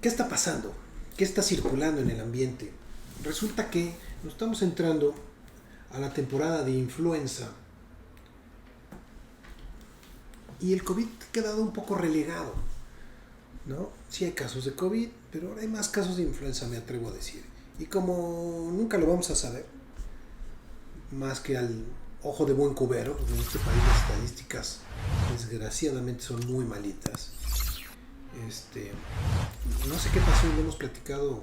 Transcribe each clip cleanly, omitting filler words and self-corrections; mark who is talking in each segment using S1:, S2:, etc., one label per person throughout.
S1: ¿Qué está pasando? ¿Qué está circulando en el ambiente? Resulta que nos estamos entrando a la temporada de influenza y el COVID ha quedado un poco relegado, ¿no? Sí hay casos de COVID, pero ahora hay más casos de influenza, me atrevo a decir. Y como nunca lo vamos a saber, más que al ojo de buen cubero, en este país las estadísticas desgraciadamente son muy malitas. No sé qué pasó, lo hemos platicado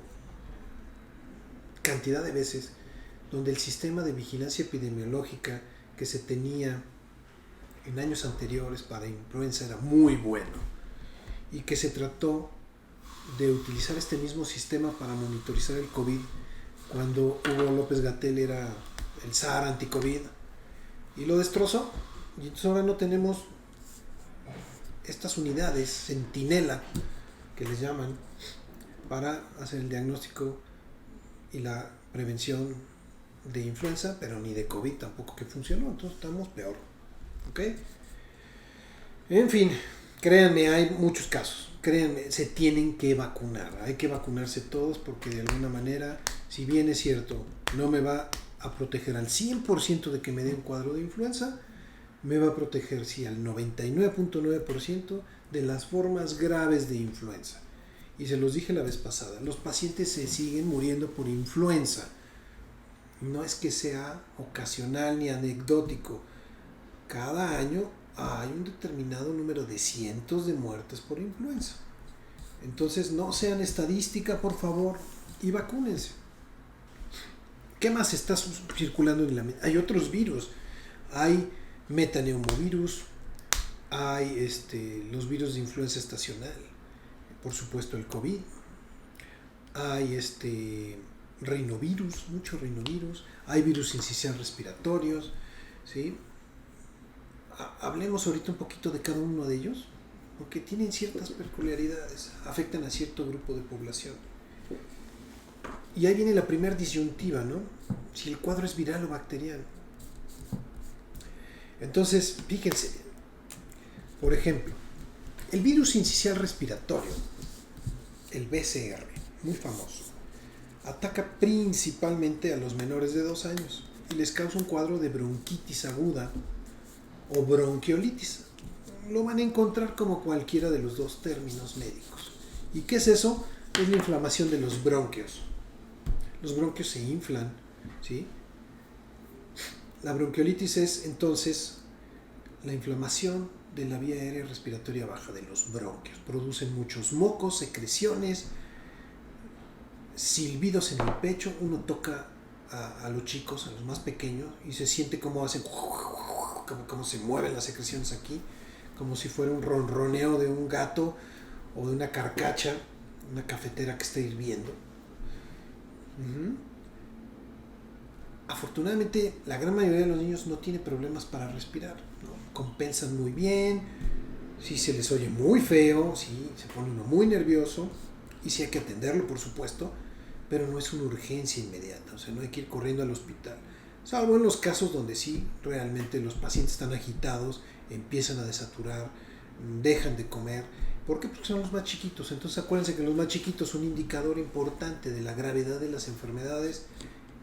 S1: cantidad de veces, donde el sistema de vigilancia epidemiológica que se tenía en años anteriores para influenza era muy bueno y que se trató de utilizar este mismo sistema para monitorizar el COVID cuando Hugo López-Gatell era el zar anti-COVID y lo destrozó. Y entonces ahora no tenemos estas unidades centinela que les llaman para hacer el diagnóstico y la prevención de influenza, pero ni de COVID tampoco que funcionó, entonces estamos peor. ¿Ok? En fin, créanme, hay muchos casos. Créanme, se tienen que vacunar. Hay que vacunarse todos porque de alguna manera, si bien es cierto, no me va a proteger al 100% de que me dé un cuadro de influenza, me va a proteger, sí, al 99.9% de las formas graves de influenza. Y se los dije la vez pasada, los pacientes se siguen muriendo por influenza. No es que sea ocasional ni anecdótico. Cada año hay un determinado número de cientos de muertes por influenza. Entonces no sean estadística, por favor, y vacúnense. ¿Qué más está circulando en la mente? Hay otros virus. Hay metaneumovirus, hay los virus de influenza estacional, por supuesto el COVID, hay rinovirus, mucho rinovirus, hay virus sincicial respiratorios, ¿sí? Hablemos ahorita un poquito de cada uno de ellos, porque tienen ciertas peculiaridades, afectan a cierto grupo de población. Y ahí viene la primera disyuntiva, ¿no? Si el cuadro es viral o bacteriano. Entonces, fíjense, por ejemplo, el virus sincicial respiratorio, el BCR, muy famoso, ataca principalmente a los menores de 2 años y les causa un cuadro de bronquitis aguda o bronquiolitis. Lo van a encontrar como cualquiera de los dos términos médicos. ¿Y qué es eso? Es la inflamación de los bronquios. Los bronquios se inflan, ¿sí? La bronquiolitis es entonces la inflamación de la vía aérea respiratoria baja de los bronquios. Producen muchos mocos, secreciones, silbidos en el pecho. Uno toca a los chicos, a los más pequeños, y se siente como hacen, como se mueven las secreciones aquí, como si fuera un ronroneo de un gato o de una carcacha, una cafetera que está hirviendo. Afortunadamente la gran mayoría de los niños no tiene problemas para respirar, ¿no? Compensan muy bien, si se les oye muy feo, si se pone uno muy nervioso y si hay que atenderlo, por supuesto, pero no es una urgencia inmediata, o sea, no hay que ir corriendo al hospital, salvo en los casos donde sí realmente los pacientes están agitados, empiezan a desaturar, dejan de comer. ¿Por qué? Porque son los más chiquitos. Entonces acuérdense que los más chiquitos, un indicador importante de la gravedad de las enfermedades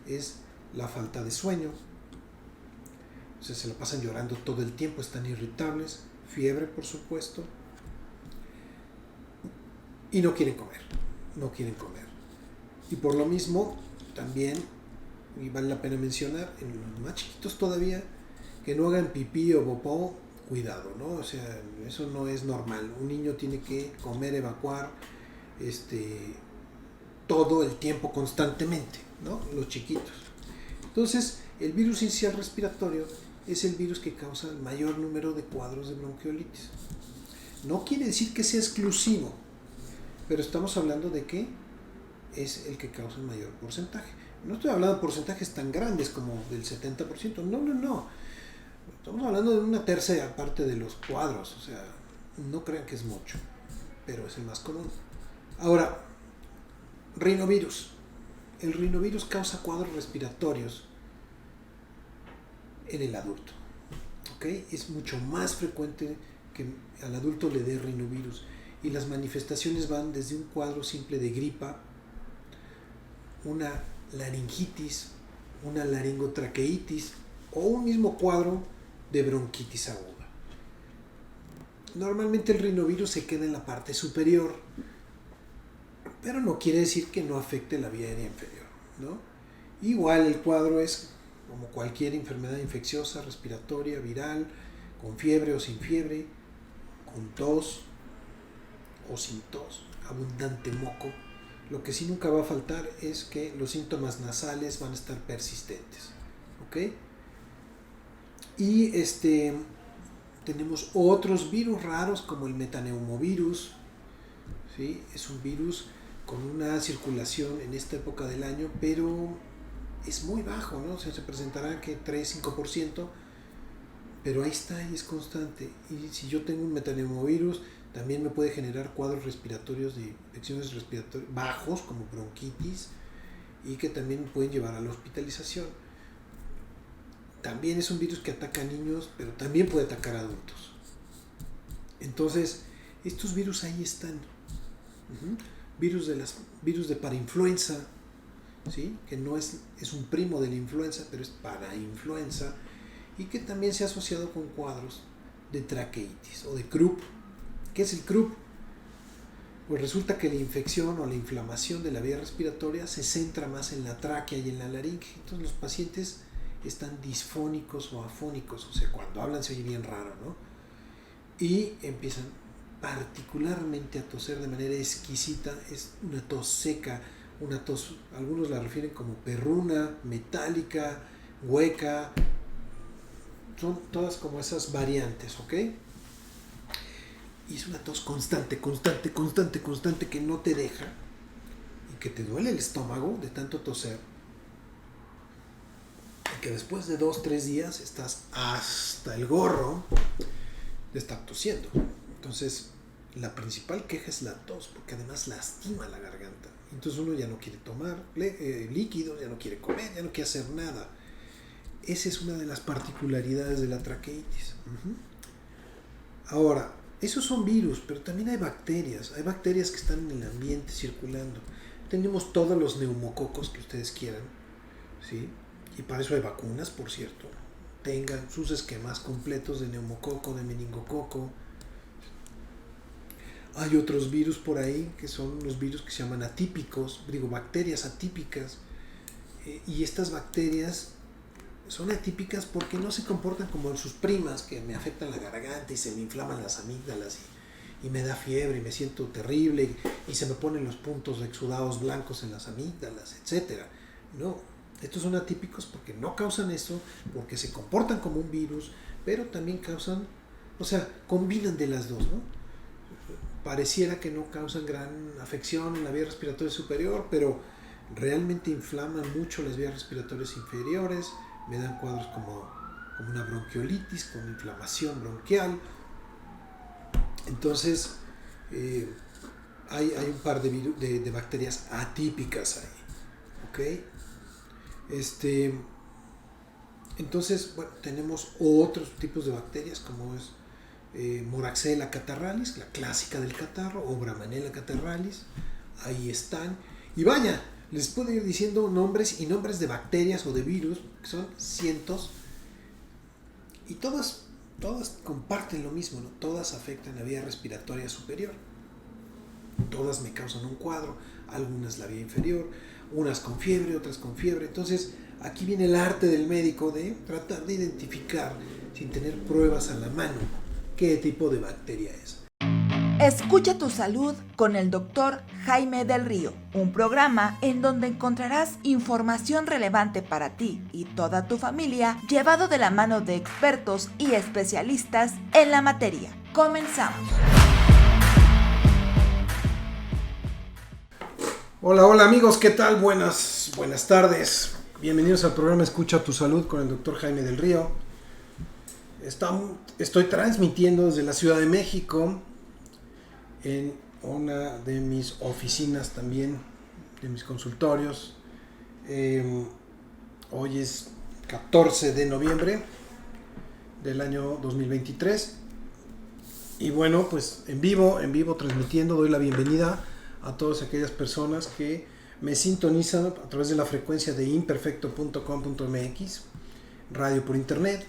S1: es la falta de sueño. O sea, se la pasan llorando todo el tiempo, están irritables, fiebre por supuesto, y no quieren comer. Y por lo mismo, también, y vale la pena mencionar, en los más chiquitos todavía, que no hagan pipí o popó, cuidado, ¿no? O sea, eso no es normal. Un niño tiene que comer, evacuar, todo el tiempo, constantemente, ¿no? Los chiquitos. Entonces, el virus sincicial respiratorio es el virus que causa el mayor número de cuadros de bronquiolitis. No quiere decir que sea exclusivo, pero estamos hablando de que es el que causa el mayor porcentaje. No estoy hablando de porcentajes tan grandes como del 70%, no. Estamos hablando de una tercera parte de los cuadros, o sea, no crean que es mucho, pero es el más común. Ahora, rinovirus. El rinovirus causa cuadros respiratorios en el adulto, ¿ok? Es mucho más frecuente que al adulto le dé rinovirus. y las manifestaciones van desde un cuadro simple de gripa, una laringitis, una laringotraqueitis o un mismo cuadro de bronquitis aguda. Normalmente el rinovirus se queda en la parte superior, pero no quiere decir que no afecte la vía aérea inferior, ¿no? Igual el cuadro es como cualquier enfermedad infecciosa, respiratoria, viral, con fiebre o sin fiebre, con tos o sin tos, abundante moco. Lo que sí nunca va a faltar es que los síntomas nasales van a estar persistentes, ¿ok? Y tenemos otros virus raros como el metaneumovirus, ¿sí? Es un virus con una circulación en esta época del año, pero es muy bajo, ¿no? O sea, se presentará que 3-5%, pero ahí está y es constante. Y si yo tengo un metaneumovirus, también me puede generar cuadros respiratorios de infecciones respiratorias bajos, como bronquitis, y que también pueden llevar a la hospitalización. También es un virus que ataca a niños, pero también puede atacar a adultos. Entonces, estos virus ahí están. Virus de parainfluenza, ¿sí? Que no es un primo de la influenza, pero es parainfluenza, y que también se ha asociado con cuadros de traqueitis o de croup. ¿Qué es el croup? Pues resulta que la infección o la inflamación de la vía respiratoria se centra más en la tráquea y en la laringe. Entonces los pacientes están disfónicos o afónicos, o sea, cuando hablan se oye bien raro, ¿no? Y empiezan particularmente a toser de manera exquisita. Es una tos seca, una tos, algunos la refieren como perruna, metálica, hueca, son todas como esas variantes, ¿ok? Y es una tos constante que no te deja y que te duele el estómago de tanto toser, y que después de 2-3 días estás hasta el gorro de estar tosiendo. Entonces la principal queja es la tos, porque además lastima la garganta. Entonces uno ya no quiere tomar líquidos, ya no quiere comer, ya no quiere hacer nada. Esa es una de las particularidades de la traqueitis. Ahora, esos son virus, pero también hay bacterias. Hay bacterias que están en el ambiente circulando. Tenemos todos los neumococos que ustedes quieran, ¿sí? Y para eso hay vacunas, por cierto. Tengan sus esquemas completos de neumococo, de meningococo. Hay otros virus por ahí que son los virus que se llaman atípicos, digo, bacterias atípicas. Y estas bacterias son atípicas porque no se comportan como sus primas, que me afectan la garganta y se me inflaman las amígdalas y me da fiebre y me siento terrible y se me ponen los puntos exudados blancos en las amígdalas, etc. No, estos son atípicos porque no causan eso, porque se comportan como un virus, pero también causan, o sea, combinan de las dos, ¿no? Pareciera que no causan gran afección en la vía respiratoria superior, pero realmente inflaman mucho las vías respiratorias inferiores, me dan cuadros como una bronquiolitis, con inflamación bronquial. Entonces, hay un par de bacterias atípicas ahí, ¿ok? Entonces, bueno, tenemos otros tipos de bacterias, como es Moraxella catarrhalis, la clásica del catarro, o Bramanella catarrhalis, ahí están. Y vaya, les puedo ir diciendo nombres y nombres de bacterias o de virus, que son cientos, y todas comparten lo mismo, ¿no? Todas afectan la vía respiratoria superior. Todas me causan un cuadro, algunas la vía inferior, unas con fiebre, otras con fiebre. Entonces, aquí viene el arte del médico de tratar de identificar, sin tener pruebas a la mano, qué tipo de bacteria es.
S2: Escucha tu salud con el Dr. Jaime del Río, un programa en donde encontrarás información relevante para ti y toda tu familia, llevado de la mano de expertos y especialistas en la materia. Comenzamos.
S1: Hola amigos, ¿qué tal? Buenas tardes. Bienvenidos al programa Escucha tu Salud con el Dr. Jaime del Río. Estoy transmitiendo desde la Ciudad de México, en una de mis oficinas también, de mis consultorios. Hoy es 14 de noviembre del año 2023 Y bueno, pues en vivo transmitiendo, doy la bienvenida a todas aquellas personas que me sintonizan a través de la frecuencia de imperfecto.com.mx, radio por internet.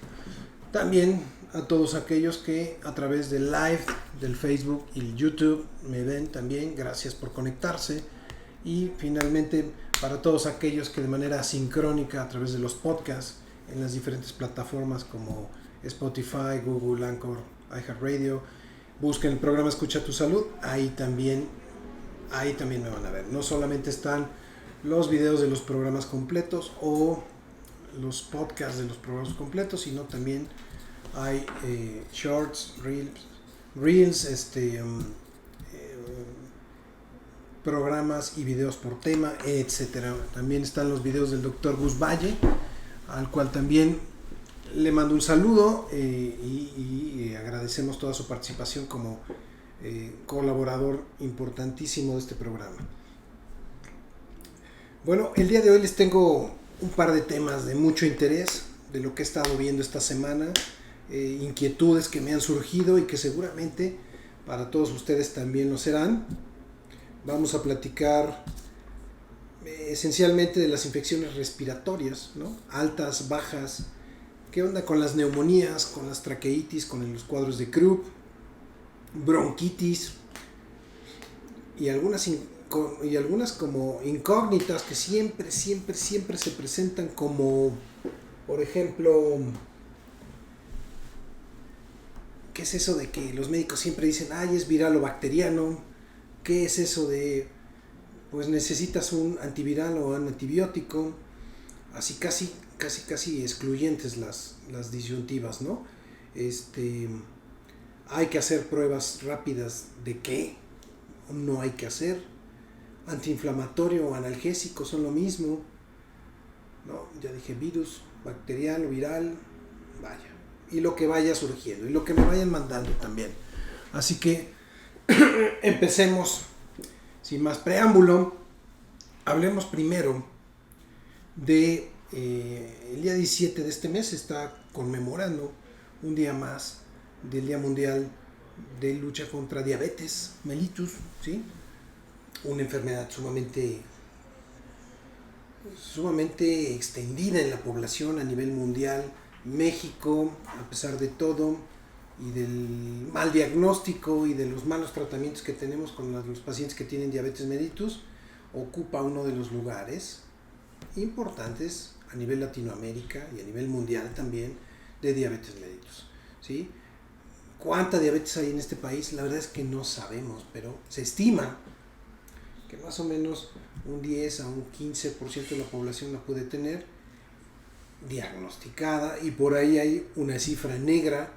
S1: También a todos aquellos que a través del live del Facebook y el YouTube me ven también, gracias por conectarse. Y finalmente para todos aquellos que de manera sincrónica a través de los podcasts en las diferentes plataformas como Spotify, Google, Anchor, iHeartRadio, busquen el programa Escucha tu Salud, ahí también me van a ver. No solamente están los videos de los programas completos o los podcasts de los programas completos, sino también hay shorts, reels, programas y videos por tema, etcétera. También están los videos del Dr. Gus Valle, al cual también le mando un saludo y agradecemos toda su participación como colaborador importantísimo de este programa. Bueno, el día de hoy les tengo un par de temas de mucho interés, de lo que he estado viendo esta semana, inquietudes que me han surgido y que seguramente para todos ustedes también lo serán. Vamos a platicar esencialmente de las infecciones respiratorias, ¿no? Altas, bajas. ¿Qué onda con las neumonías, con las traqueitis, con los cuadros de Krupp, bronquitis y algunas como incógnitas que siempre se presentan, como por ejemplo, ¿qué es eso de que los médicos siempre dicen, ay, es viral o bacteriano? ¿Qué es eso de, pues necesitas un antiviral o un antibiótico? Así casi excluyentes las disyuntivas, ¿no? Hay que hacer pruebas rápidas de qué no hay que hacer. Antiinflamatorio o analgésico son lo mismo, ¿no? Ya dije virus, bacteriano, viral, vaya. Y lo que vaya surgiendo y lo que me vayan mandando también. Así que empecemos sin más preámbulo. Hablemos primero de el día 17 de este mes. Se está conmemorando un día más del Día Mundial de Lucha contra Diabetes mellitus, ¿sí? Una enfermedad sumamente extendida en la población a nivel mundial. México, a pesar de todo y del mal diagnóstico y de los malos tratamientos que tenemos con los pacientes que tienen diabetes mellitus, ocupa uno de los lugares importantes a nivel Latinoamérica y a nivel mundial también de diabetes mellitus, ¿sí? ¿Cuánta diabetes hay en este país? La verdad es que no sabemos, pero se estima que más o menos un 10 a un 15% de la población la puede tener diagnosticada, y por ahí hay una cifra negra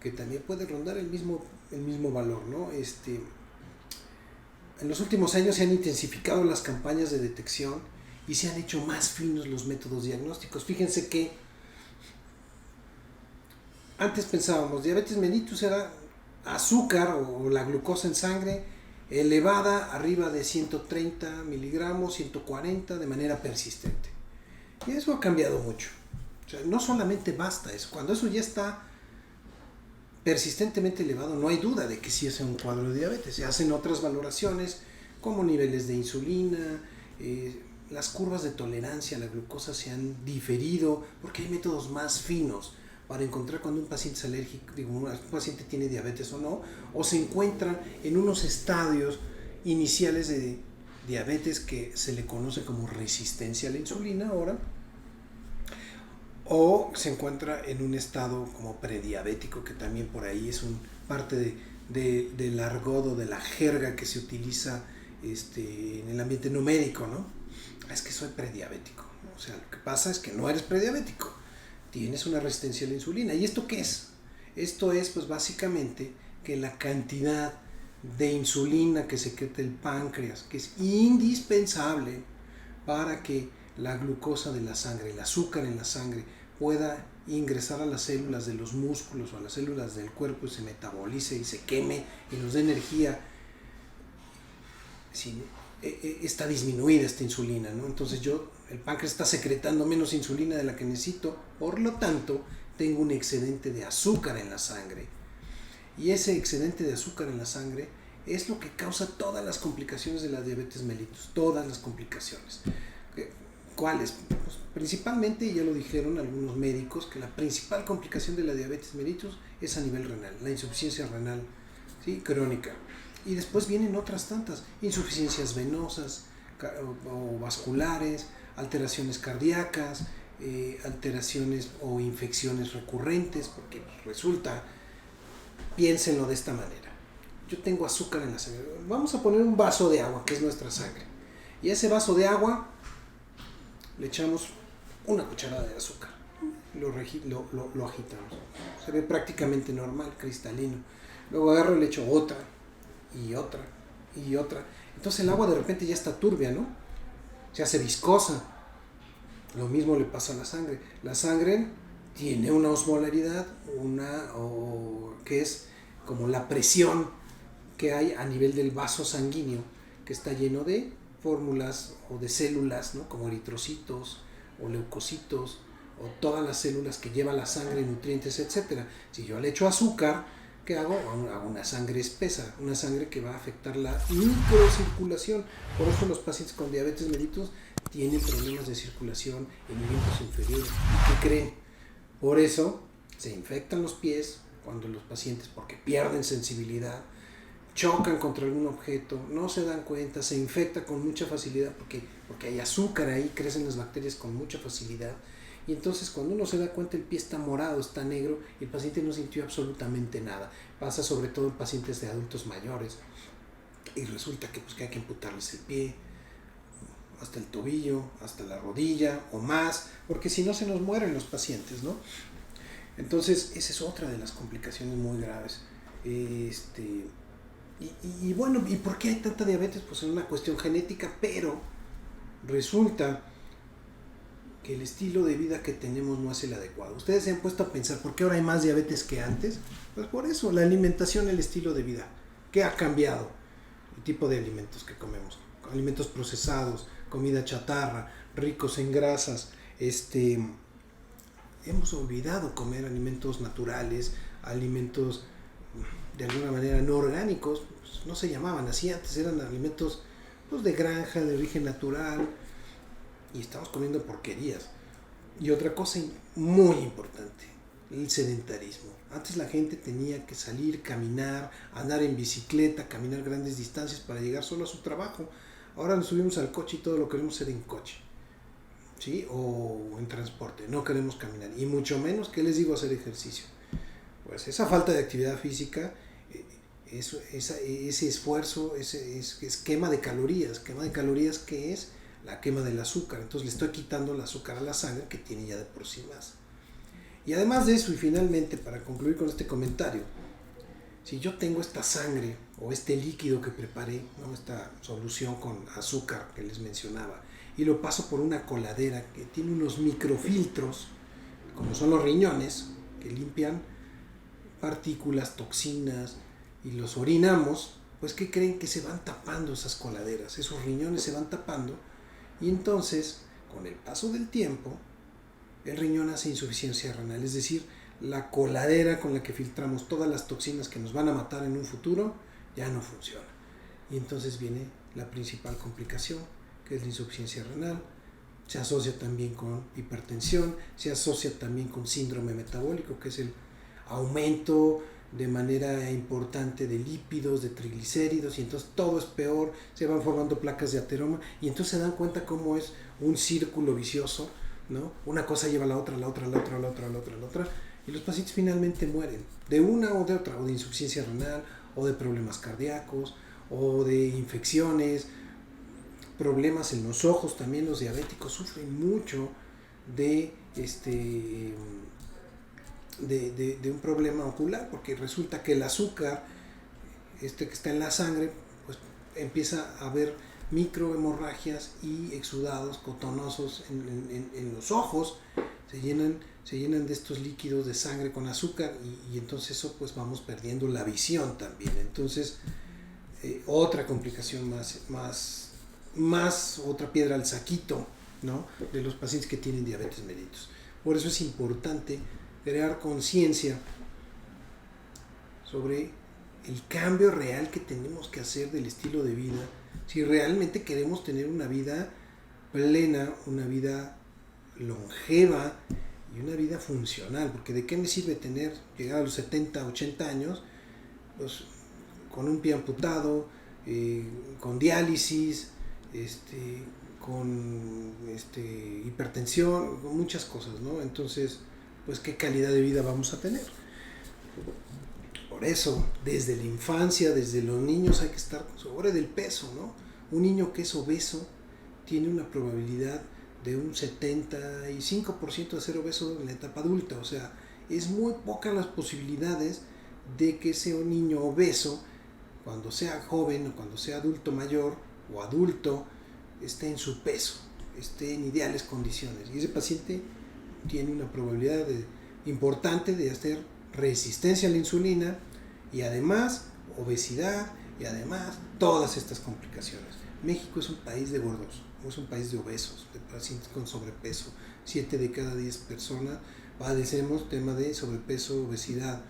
S1: que también puede rondar el mismo valor, ¿no? En los últimos años se han intensificado las campañas de detección y se han hecho más finos los métodos diagnósticos. Fíjense que antes pensábamos, diabetes mellitus era azúcar o la glucosa en sangre elevada arriba de 130 miligramos, 140 de manera persistente. Y eso ha cambiado mucho. O sea, no solamente basta eso. Cuando eso ya está persistentemente elevado, no hay duda de que sí es un cuadro de diabetes. Se hacen otras valoraciones como niveles de insulina, las curvas de tolerancia a la glucosa se han diferido porque hay métodos más finos para encontrar cuando un paciente es alérgico, un paciente tiene diabetes o no, o se encuentra en unos estadios iniciales de diabetes que se le conoce como resistencia a la insulina ahora, o se encuentra en un estado como prediabético, que también por ahí es parte del argot o de la jerga que se utiliza en el ambiente no médico, ¿no? Es que soy prediabético, ¿no? O sea, lo que pasa es que no eres prediabético, tienes una resistencia a la insulina. ¿Y esto qué es? Esto es, pues básicamente, que la cantidad de insulina que secreta el páncreas, que es indispensable para que la glucosa de la sangre, el azúcar en la sangre, pueda ingresar a las células de los músculos o a las células del cuerpo y se metabolice y se queme y nos dé energía, está disminuida esta insulina, ¿no? Entonces el páncreas está secretando menos insulina de la que necesito, por lo tanto tengo un excedente de azúcar en la sangre. Y ese excedente de azúcar en la sangre es lo que causa todas las complicaciones de la diabetes mellitus, todas las complicaciones. ¿Cuáles? Pues principalmente, ya lo dijeron algunos médicos, que la principal complicación de la diabetes mellitus es a nivel renal, la insuficiencia renal, ¿sí?, crónica. Y después vienen otras tantas, insuficiencias venosas o vasculares, alteraciones cardíacas, alteraciones o infecciones recurrentes, porque resulta, piénsenlo de esta manera: yo tengo azúcar en la sangre, vamos a poner un vaso de agua, que es nuestra sangre, y a ese vaso de agua le echamos una cucharada de azúcar, lo agitamos, se ve prácticamente normal, cristalino. Luego agarro y le echo otra, y otra, y otra. Entonces el agua de repente ya está turbia, ¿no? Se hace viscosa. Lo mismo le pasa a la sangre. La sangre tiene una osmolaridad, que es como la presión que hay a nivel del vaso sanguíneo, que está lleno de fórmulas o de células, ¿no?, como eritrocitos o leucocitos, o todas las células que lleva la sangre, nutrientes, etc. Si yo le echo azúcar, ¿qué hago? Hago una sangre espesa, una sangre que va a afectar la microcirculación. Por eso los pacientes con diabetes mellitus tienen problemas de circulación en miembros inferiores. ¿Y qué creen? Por eso se infectan los pies cuando los pacientes, porque pierden sensibilidad, chocan contra algún objeto, no se dan cuenta, se infecta con mucha facilidad porque hay azúcar ahí, crecen las bacterias con mucha facilidad. Y entonces cuando uno se da cuenta, el pie está morado, está negro, y el paciente no sintió absolutamente nada. Pasa sobre todo en pacientes de adultos mayores, y resulta que hay que amputarles el pie, hasta el tobillo, hasta la rodilla o más, porque si no se nos mueren los pacientes, ¿no? Entonces esa es otra de las complicaciones muy graves. Y bueno, ¿y por qué hay tanta diabetes? Pues es una cuestión genética, pero resulta que el estilo de vida que tenemos no es el adecuado. Ustedes se han puesto a pensar, ¿por qué ahora hay más diabetes que antes? Pues por eso, la alimentación, el estilo de vida. ¿Qué ha cambiado? El tipo de alimentos que comemos. Alimentos procesados, comida chatarra, ricos en grasas. Hemos olvidado comer alimentos naturales, alimentos de alguna manera no orgánicos. Pues no se llamaban así antes, eran alimentos pues de granja, de origen natural, y estamos comiendo porquerías. Y otra cosa muy importante, el sedentarismo. Antes la gente tenía que salir, caminar, andar en bicicleta, caminar grandes distancias para llegar solo a su trabajo. Ahora nos subimos al coche y todo lo queremos hacer en coche, ¿sí?, o en transporte. No queremos caminar, y mucho menos, ¿qué les digo?, hacer ejercicio. Pues esa falta de actividad física, ese esfuerzo, es quema de calorías, que es la quema del azúcar. Entonces le estoy quitando el azúcar a la sangre, que tiene ya de por sí más. Y además de eso, y finalmente, para concluir con este comentario, si yo tengo esta sangre o este líquido que preparé, ¿no?, esta solución con azúcar que les mencionaba, y lo paso por una coladera que tiene unos microfiltros, como son los riñones, que limpian partículas, toxinas, y los orinamos, pues ¿qué creen? Que se van tapando esas coladeras, esos riñones se van tapando, y entonces, con el paso del tiempo, el riñón hace insuficiencia renal, es decir, la coladera con la que filtramos todas las toxinas que nos van a matar en un futuro ya no funciona. Y entonces viene la principal complicación, que es la insuficiencia renal. Se asocia también con hipertensión, se asocia también con síndrome metabólico, que es el aumento de manera importante de lípidos, de triglicéridos, y entonces todo es peor, se van formando placas de ateroma, y entonces se dan cuenta cómo es un círculo vicioso, ¿no? Una cosa lleva a la otra, y los pacientes finalmente mueren de una o de otra, o de insuficiencia renal, o de problemas cardíacos, o de infecciones, problemas en los ojos. También los diabéticos sufren mucho de un problema ocular, porque resulta que el azúcar que está en la sangre, pues empieza a haber microhemorragias y exudados cotonosos en los ojos, se llenan de estos líquidos de sangre con azúcar, y entonces eso, pues vamos perdiendo la visión también. Entonces otra complicación más otra piedra al saquito, ¿no?, de los pacientes que tienen diabetes mellitus. Por eso es importante crear conciencia sobre el cambio real que tenemos que hacer del estilo de vida, si realmente queremos tener una vida plena, una vida longeva y una vida funcional, porque de qué me sirve llegar a los 70, 80 años, pues con un pie amputado, con diálisis, con hipertensión, con muchas cosas, ¿no? Entonces, pues qué calidad de vida vamos a tener. Por eso, desde la infancia, desde los niños hay que estar sobre del peso, ¿no? Un niño que es obeso tiene una probabilidad de un 75% de ser obeso en la etapa adulta, o sea, es muy pocas las posibilidades de que sea un niño obeso cuando sea joven o cuando sea adulto mayor o adulto esté en su peso, esté en ideales condiciones, y ese paciente tiene una probabilidad importante de hacer resistencia a la insulina y además obesidad y además todas estas complicaciones. México es un país de gordos, es un país de obesos, de pacientes con sobrepeso. 7 de cada 10 personas padecemos tema de sobrepeso, obesidad.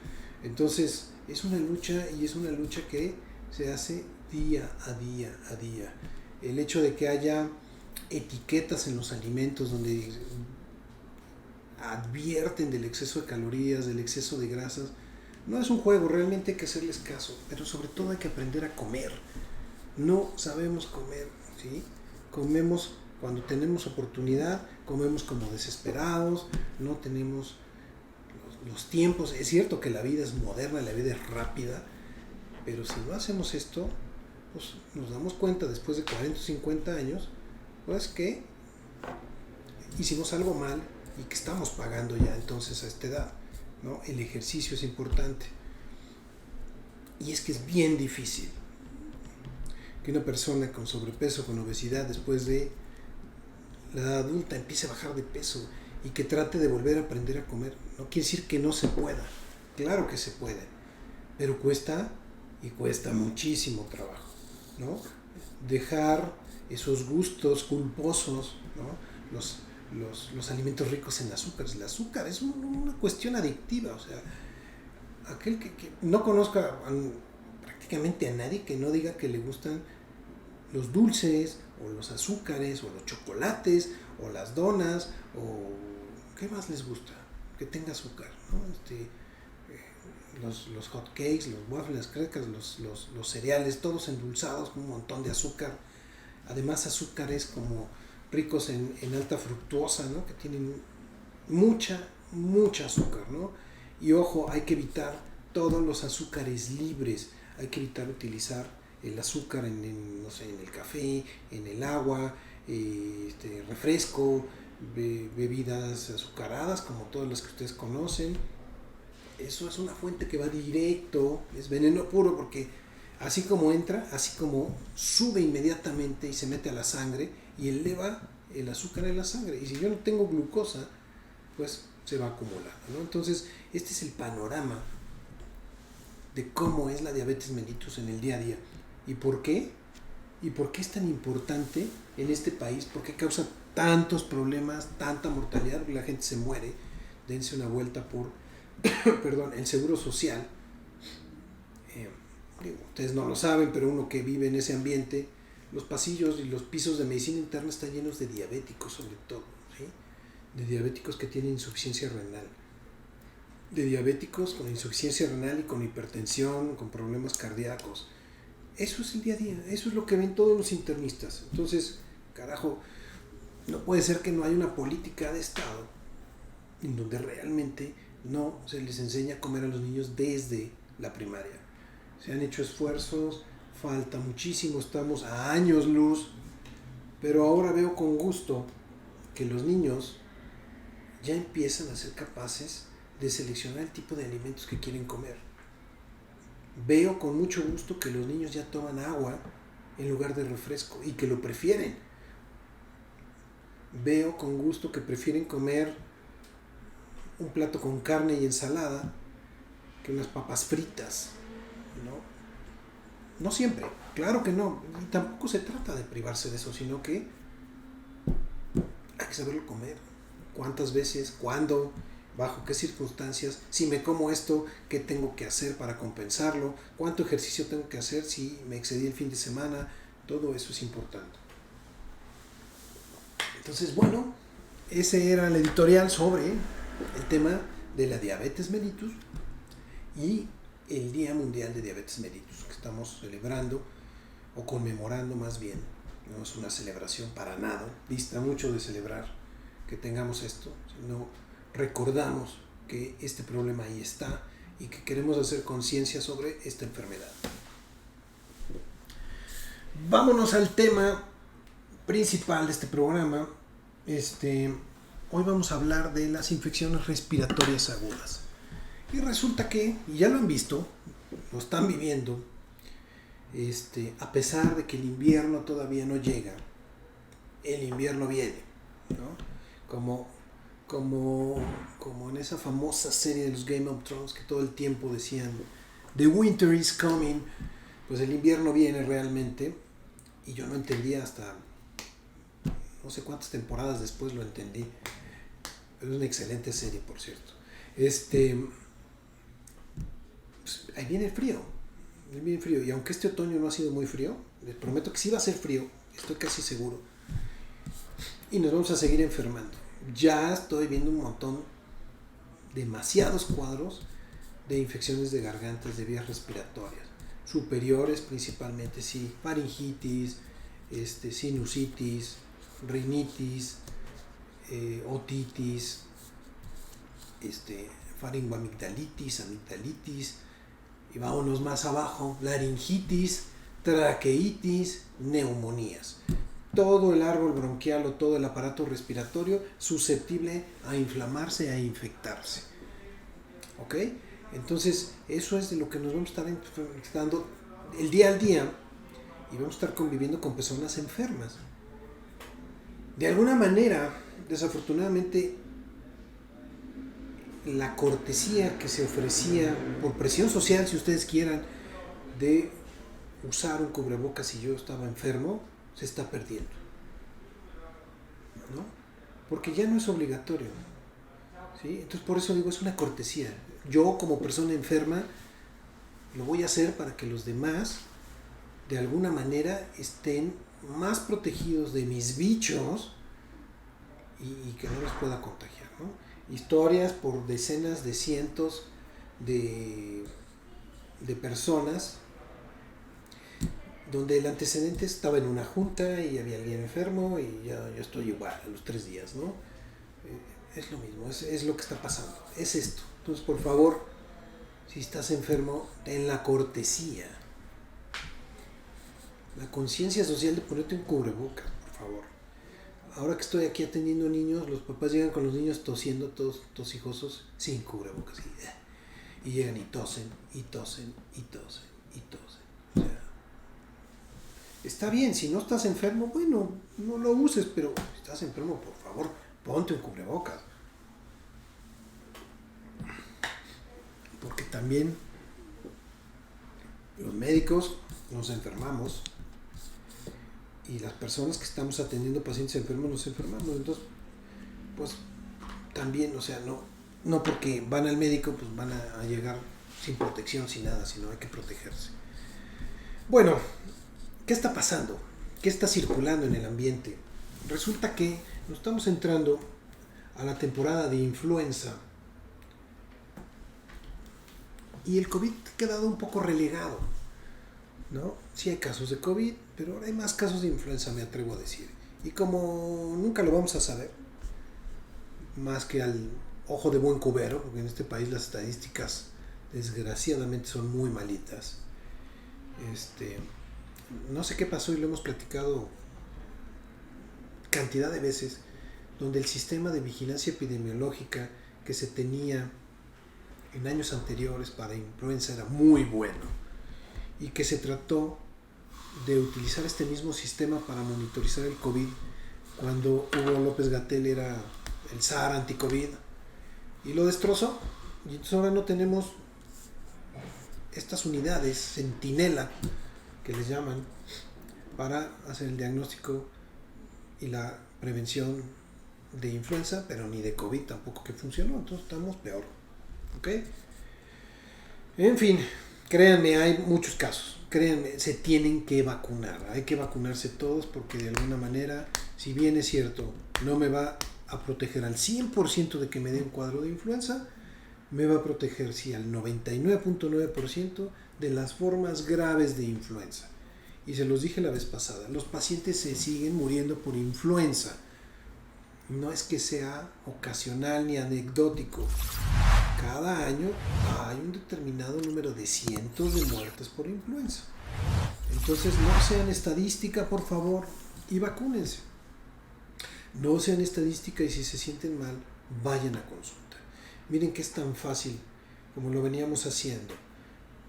S1: Entonces es una lucha, y es una lucha que se hace día a día a día. El hecho de que haya etiquetas en los alimentos donde advierten del exceso de calorías, del exceso de grasas, no es un juego, realmente hay que hacerles caso, pero sobre todo hay que aprender a comer. No sabemos comer, ¿sí? Comemos cuando tenemos oportunidad, comemos como desesperados, no tenemos los tiempos. Es cierto que la vida es moderna, la vida es rápida, pero si no hacemos esto, pues nos damos cuenta después de 40 o 50 años, pues que hicimos algo mal y que estamos pagando ya entonces a esta edad, ¿no? El ejercicio es importante. Y es que es bien difícil que una persona con sobrepeso, con obesidad, después de la edad adulta empiece a bajar de peso y que trate de volver a aprender a comer. No quiere decir que no se pueda, claro que se puede, pero cuesta, y cuesta muchísimo trabajo, ¿no? Dejar esos gustos culposos, ¿no? Los alimentos ricos en azúcares. El azúcar es una cuestión adictiva, o sea, aquel que no conozca prácticamente a nadie que no diga que le gustan los dulces, o los azúcares, o los chocolates, o las donas, o ¿qué más les gusta? Que tenga azúcar, ¿no? Los hot cakes, los waffles, las crackers, los cereales, todos endulzados con un montón de azúcar. Además, azúcares como ricos en alta fructuosa, ¿no? Que tienen mucha azúcar, ¿no? Y ojo, hay que evitar todos los azúcares libres. Hay que evitar utilizar el azúcar en el café, en el agua, refresco, bebidas azucaradas como todas las que ustedes conocen. Eso es una fuente que va directo, es veneno puro, porque así como entra, así como sube inmediatamente y se mete a la sangre y eleva el azúcar en la sangre. Y si yo no tengo glucosa, pues se va acumulando, ¿no? Entonces, este es el panorama de cómo es la diabetes mellitus en el día a día. ¿Y por qué? ¿Y por qué es tan importante en este país? ¿Por qué causa tantos problemas, tanta mortalidad? Porque la gente se muere. Dense una vuelta por el Seguro Social. Ustedes no lo saben, pero uno que vive en ese ambiente, los pasillos y los pisos de medicina interna están llenos de diabéticos, sobre todo, ¿sí? De diabéticos que tienen insuficiencia renal, de diabéticos con insuficiencia renal y con hipertensión, con problemas cardíacos. Eso es el día a día, eso es lo que ven todos los internistas. Entonces, carajo, no puede ser que no haya una política de Estado en donde realmente no se les enseña a comer a los niños desde la primaria. Se han hecho esfuerzos, falta muchísimo, estamos a años luz, pero ahora veo con gusto que los niños ya empiezan a ser capaces de seleccionar el tipo de alimentos que quieren comer. Veo con mucho gusto que los niños ya toman agua en lugar de refresco y que lo prefieren. Veo con gusto que prefieren comer un plato con carne y ensalada que unas papas fritas, ¿no? No siempre, claro que no, y tampoco se trata de privarse de eso, sino que hay que saberlo comer. ¿Cuántas veces? ¿Cuándo? bajo qué circunstancias, si me como esto, qué tengo que hacer para compensarlo, cuánto ejercicio tengo que hacer si me excedí el fin de semana, todo eso es importante. Entonces, bueno, ese era el editorial sobre el tema de la diabetes mellitus y el Día Mundial de Diabetes Mellitus, que estamos celebrando o conmemorando más bien. No es una celebración para nada, dista mucho de celebrar que tengamos esto, sino recordamos que este problema ahí está y que queremos hacer conciencia sobre esta enfermedad. Vámonos al tema principal de este programa. Hoy vamos a hablar de las infecciones respiratorias agudas. Y resulta que, y ya lo han visto, lo están viviendo, a pesar de que el invierno todavía no llega, el invierno viene, ¿no? Como en esa famosa serie de los Game of Thrones que todo el tiempo decían The winter is coming, pues el invierno viene realmente, y yo no entendía hasta no sé cuántas temporadas después lo entendí. Es una excelente serie, por cierto. Pues, ahí viene el frío. Y aunque este otoño no ha sido muy frío, les prometo que sí va a ser frío, estoy casi seguro. Y nos vamos a seguir enfermando. Ya estoy viendo un montón, demasiados cuadros de infecciones de gargantas, de vías respiratorias, superiores principalmente, sí, faringitis, sinusitis, rinitis, otitis, faringoamigdalitis, amigdalitis, y vámonos más abajo, laringitis, traqueitis, neumonías. Todo el árbol bronquial o todo el aparato respiratorio susceptible a inflamarse, a infectarse. ¿Ok? Entonces, eso es de lo que nos vamos a estar enfrentando el día al día y vamos a estar conviviendo con personas enfermas. De alguna manera, desafortunadamente, la cortesía que se ofrecía por presión social, si ustedes quieran, de usar un cubrebocas si yo estaba enfermo, se está perdiendo, ¿no? Porque ya no es obligatorio, ¿sí? Entonces por eso digo, es una cortesía. Yo como persona enferma lo voy a hacer para que los demás de alguna manera estén más protegidos de mis bichos y que no los pueda contagiar, ¿no? Historias por decenas de cientos de personas donde el antecedente estaba en una junta y había alguien enfermo y yo estoy igual a los 3 días, ¿no? Es lo mismo, es lo que está pasando, es esto. Entonces, por favor, si estás enfermo, ten la cortesía, la conciencia social de ponerte un cubrebocas, por favor. Ahora que estoy aquí atendiendo niños, los papás llegan con los niños tosiendo, todos tosijosos, sin cubrebocas. Y llegan y tosen, y tosen, y tosen, y tosen. O sea, está bien, si no estás enfermo, bueno, no lo uses, pero si estás enfermo, por favor, ponte un cubrebocas. Porque también los médicos nos enfermamos y las personas que estamos atendiendo pacientes enfermos nos enfermamos. Entonces, pues también, o sea, no porque van al médico, pues van a llegar sin protección, sin nada, sino hay que protegerse. Bueno, ¿qué está pasando? ¿Qué está circulando en el ambiente? Resulta que nos estamos entrando a la temporada de influenza y el COVID ha quedado un poco relegado, ¿no? Sí hay casos de COVID, pero ahora hay más casos de influenza, me atrevo a decir. Y como nunca lo vamos a saber, más que al ojo de buen cubero, porque en este país las estadísticas desgraciadamente son muy malitas, no sé qué pasó y lo hemos platicado cantidad de veces, donde el sistema de vigilancia epidemiológica que se tenía en años anteriores para influenza era muy bueno y que se trató de utilizar este mismo sistema para monitorizar el COVID cuando Hugo López-Gatell era el zar anti-COVID y lo destrozó. Y entonces ahora no tenemos estas unidades centinela que les llaman para hacer el diagnóstico y la prevención de influenza, pero ni de COVID tampoco que funcionó, entonces estamos peor. ¿Ok? En fin, créanme, hay muchos casos. Créanme, se tienen que vacunar. Hay que vacunarse todos porque de alguna manera, si bien es cierto, no me va a proteger al 100% de que me dé un cuadro de influenza, me va a proteger, sí, al 99.9% de las formas graves de influenza. Y se los dije la vez pasada, los pacientes se siguen muriendo por influenza. No es que sea ocasional ni anecdótico. Cada año hay un determinado número de cientos de muertes por influenza. Entonces no sean estadística, por favor, y vacúnense. No sean estadística y si se sienten mal, vayan a consulta. Miren que es tan fácil como lo veníamos haciendo,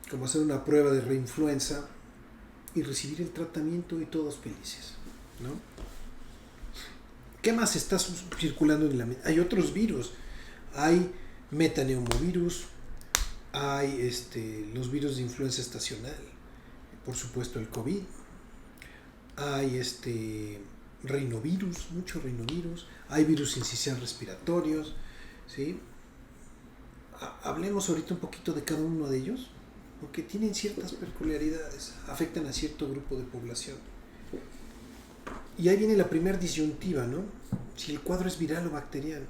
S1: como hacer una prueba de reinfluenza y recibir el tratamiento y todos felices, ¿no? ¿Qué más está circulando en la mente? Hay otros virus. Hay metaneumovirus, hay los virus de influenza estacional, por supuesto el COVID, hay rinovirus, mucho rinovirus, hay virus sincicial respiratorios, ¿sí? Hablemos ahorita un poquito de cada uno de ellos, porque tienen ciertas peculiaridades, afectan a cierto grupo de población. Y ahí viene la primera disyuntiva, ¿no? Si el cuadro es viral o bacteriano.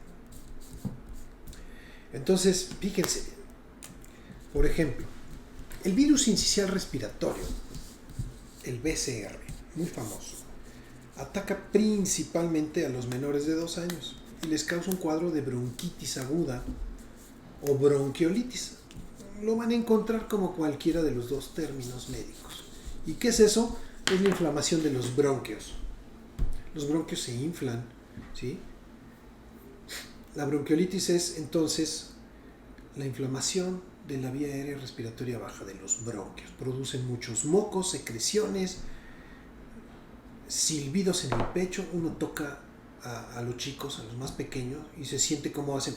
S1: Entonces, fíjense, por ejemplo, el virus sincicial respiratorio, el BCR, muy famoso, ataca principalmente a los menores de 2 años y les causa un cuadro de bronquitis aguda o bronquiolitis. Lo van a encontrar como cualquiera de los dos términos médicos. ¿Y qué es eso? Es la inflamación de los bronquios. Los bronquios se inflan, ¿sí? La bronquiolitis es entonces la inflamación de la vía aérea respiratoria baja de los bronquios. Producen muchos mocos, secreciones, silbidos en el pecho. Uno toca a los chicos, a los más pequeños, y se siente como hacen,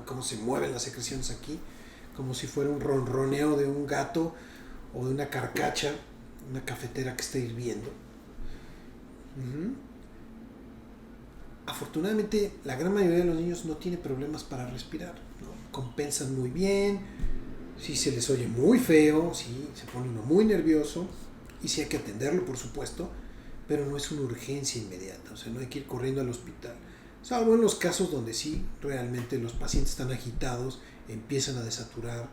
S1: como se mueven las secreciones aquí, como si fuera un ronroneo de un gato o de una carcacha, una cafetera que está hirviendo. Afortunadamente, la gran mayoría de los niños no tiene problemas para respirar, ¿no? Compensan muy bien. Si se les oye muy feo, si se pone uno muy nervioso, y si hay que atenderlo, por supuesto, pero no es una urgencia inmediata, o sea, no hay que ir corriendo al hospital. Salvo en los casos donde sí, realmente los pacientes están agitados, empiezan a desaturar,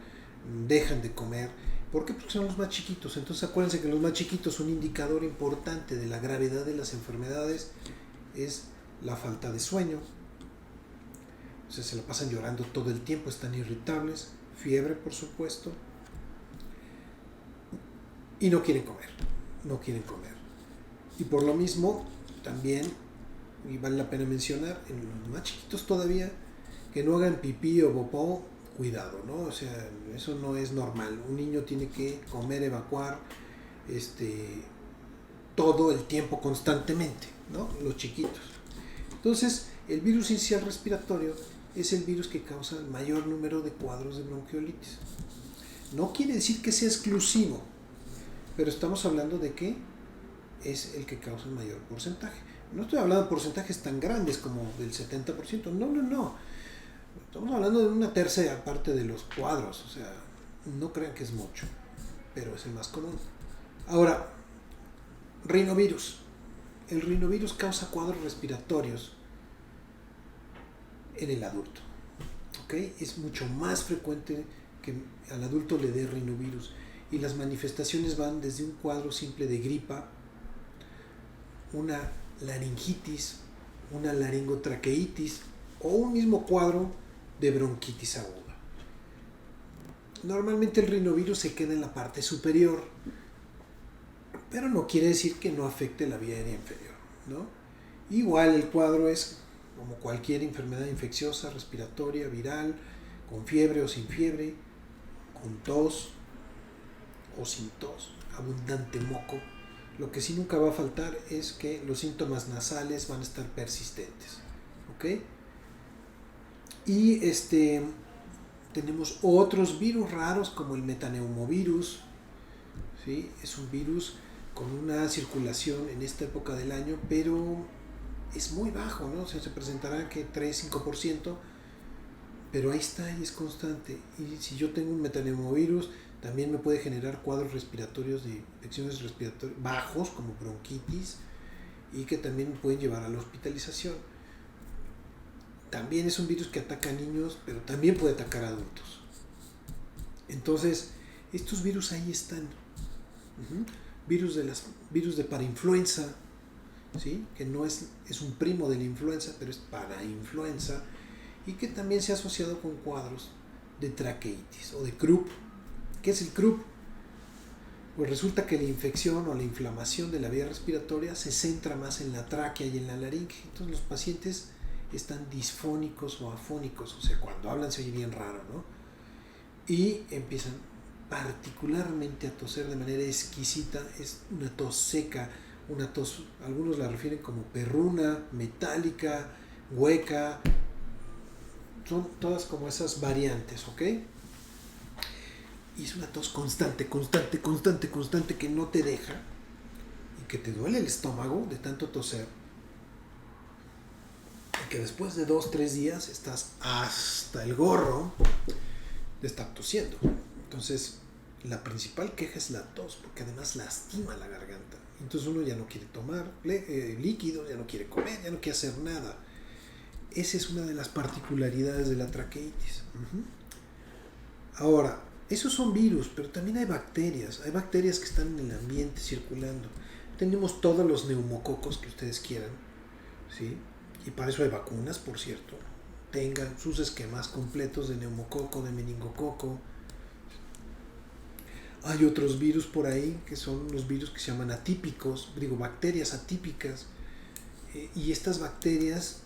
S1: dejan de comer. ¿Por qué? Porque son los más chiquitos. Entonces acuérdense que los más chiquitos, un indicador importante de la gravedad de las enfermedades es la falta de sueño. O sea, se la pasan llorando todo el tiempo, están irritables, fiebre por supuesto, y no quieren comer. Y por lo mismo, también, y vale la pena mencionar, en los más chiquitos todavía, que no hagan pipí o popó, cuidado, ¿no? O sea, eso no es normal. Un niño tiene que comer, evacuar, todo el tiempo, constantemente, ¿no? Los chiquitos. Entonces, el virus sincicial respiratorio es el virus que causa el mayor número de cuadros de bronquiolitis. No quiere decir que sea exclusivo, pero estamos hablando de que es el que causa el mayor porcentaje. No estoy hablando de porcentajes tan grandes como del 70%, no. Estamos hablando de una tercera parte de los cuadros, o sea, no crean que es mucho, pero es el más común. Ahora, rinovirus. El rinovirus causa cuadros respiratorios en el adulto, ¿ok? Es mucho más frecuente que al adulto le dé rinovirus y las manifestaciones van desde un cuadro simple de gripa, una laringitis, una laringotraqueitis o un mismo cuadro de bronquitis aguda. Normalmente el rinovirus se queda en la parte superior, pero no quiere decir que no afecte la vía aérea inferior, ¿no? Igual el cuadro es como cualquier enfermedad infecciosa, respiratoria, viral, con fiebre o sin fiebre, con tos o sin tos, abundante moco. Lo que sí nunca va a faltar es que los síntomas nasales van a estar persistentes, ¿ok? Y tenemos otros virus raros como el metaneumovirus, ¿sí? Es un virus con una circulación en esta época del año, pero es muy bajo, ¿no? O sea, se presentará que 3-5%, pero ahí está y es constante. Y si yo tengo un metaneumovirus, también me puede generar cuadros respiratorios de infecciones respiratorias bajos, como bronquitis, y que también pueden llevar a la hospitalización. También es un virus que ataca a niños, pero también puede atacar a adultos. Entonces, estos virus ahí están. Virus de parainfluenza, ¿sí? Que no es un primo de la influenza, pero es parainfluenza, y que también se ha asociado con cuadros de traqueitis o de croup. ¿Qué es el croup? Pues resulta que la infección o la inflamación de la vía respiratoria se centra más en la tráquea y en la laringe. Entonces los pacientes están disfónicos o afónicos, o sea, cuando hablan se oye bien raro, ¿no? Y empiezan particularmente a toser de manera exquisita. Es una tos seca, una tos, algunos la refieren como perruna, metálica, hueca. Son todas como esas variantes, ¿ok? Y es una tos constante que no te deja y que te duele el estómago de tanto toser. Y que después de 2-3 días estás hasta el gorro de estar tosiendo. Entonces, la principal queja es la tos, porque además lastima la garganta. Entonces uno ya no quiere tomar líquidos, ya no quiere comer, ya no quiere hacer nada. Esa es una de las particularidades de la traqueitis. Ahora, esos son virus, pero también hay bacterias. Hay bacterias que están en el ambiente circulando. Tenemos todos los neumococos que ustedes quieran, ¿sí? Y para eso hay vacunas, por cierto. Tengan sus esquemas completos de neumococo, de meningococo. Hay otros virus por ahí que son los virus que se llaman atípicos, bacterias atípicas. Y estas bacterias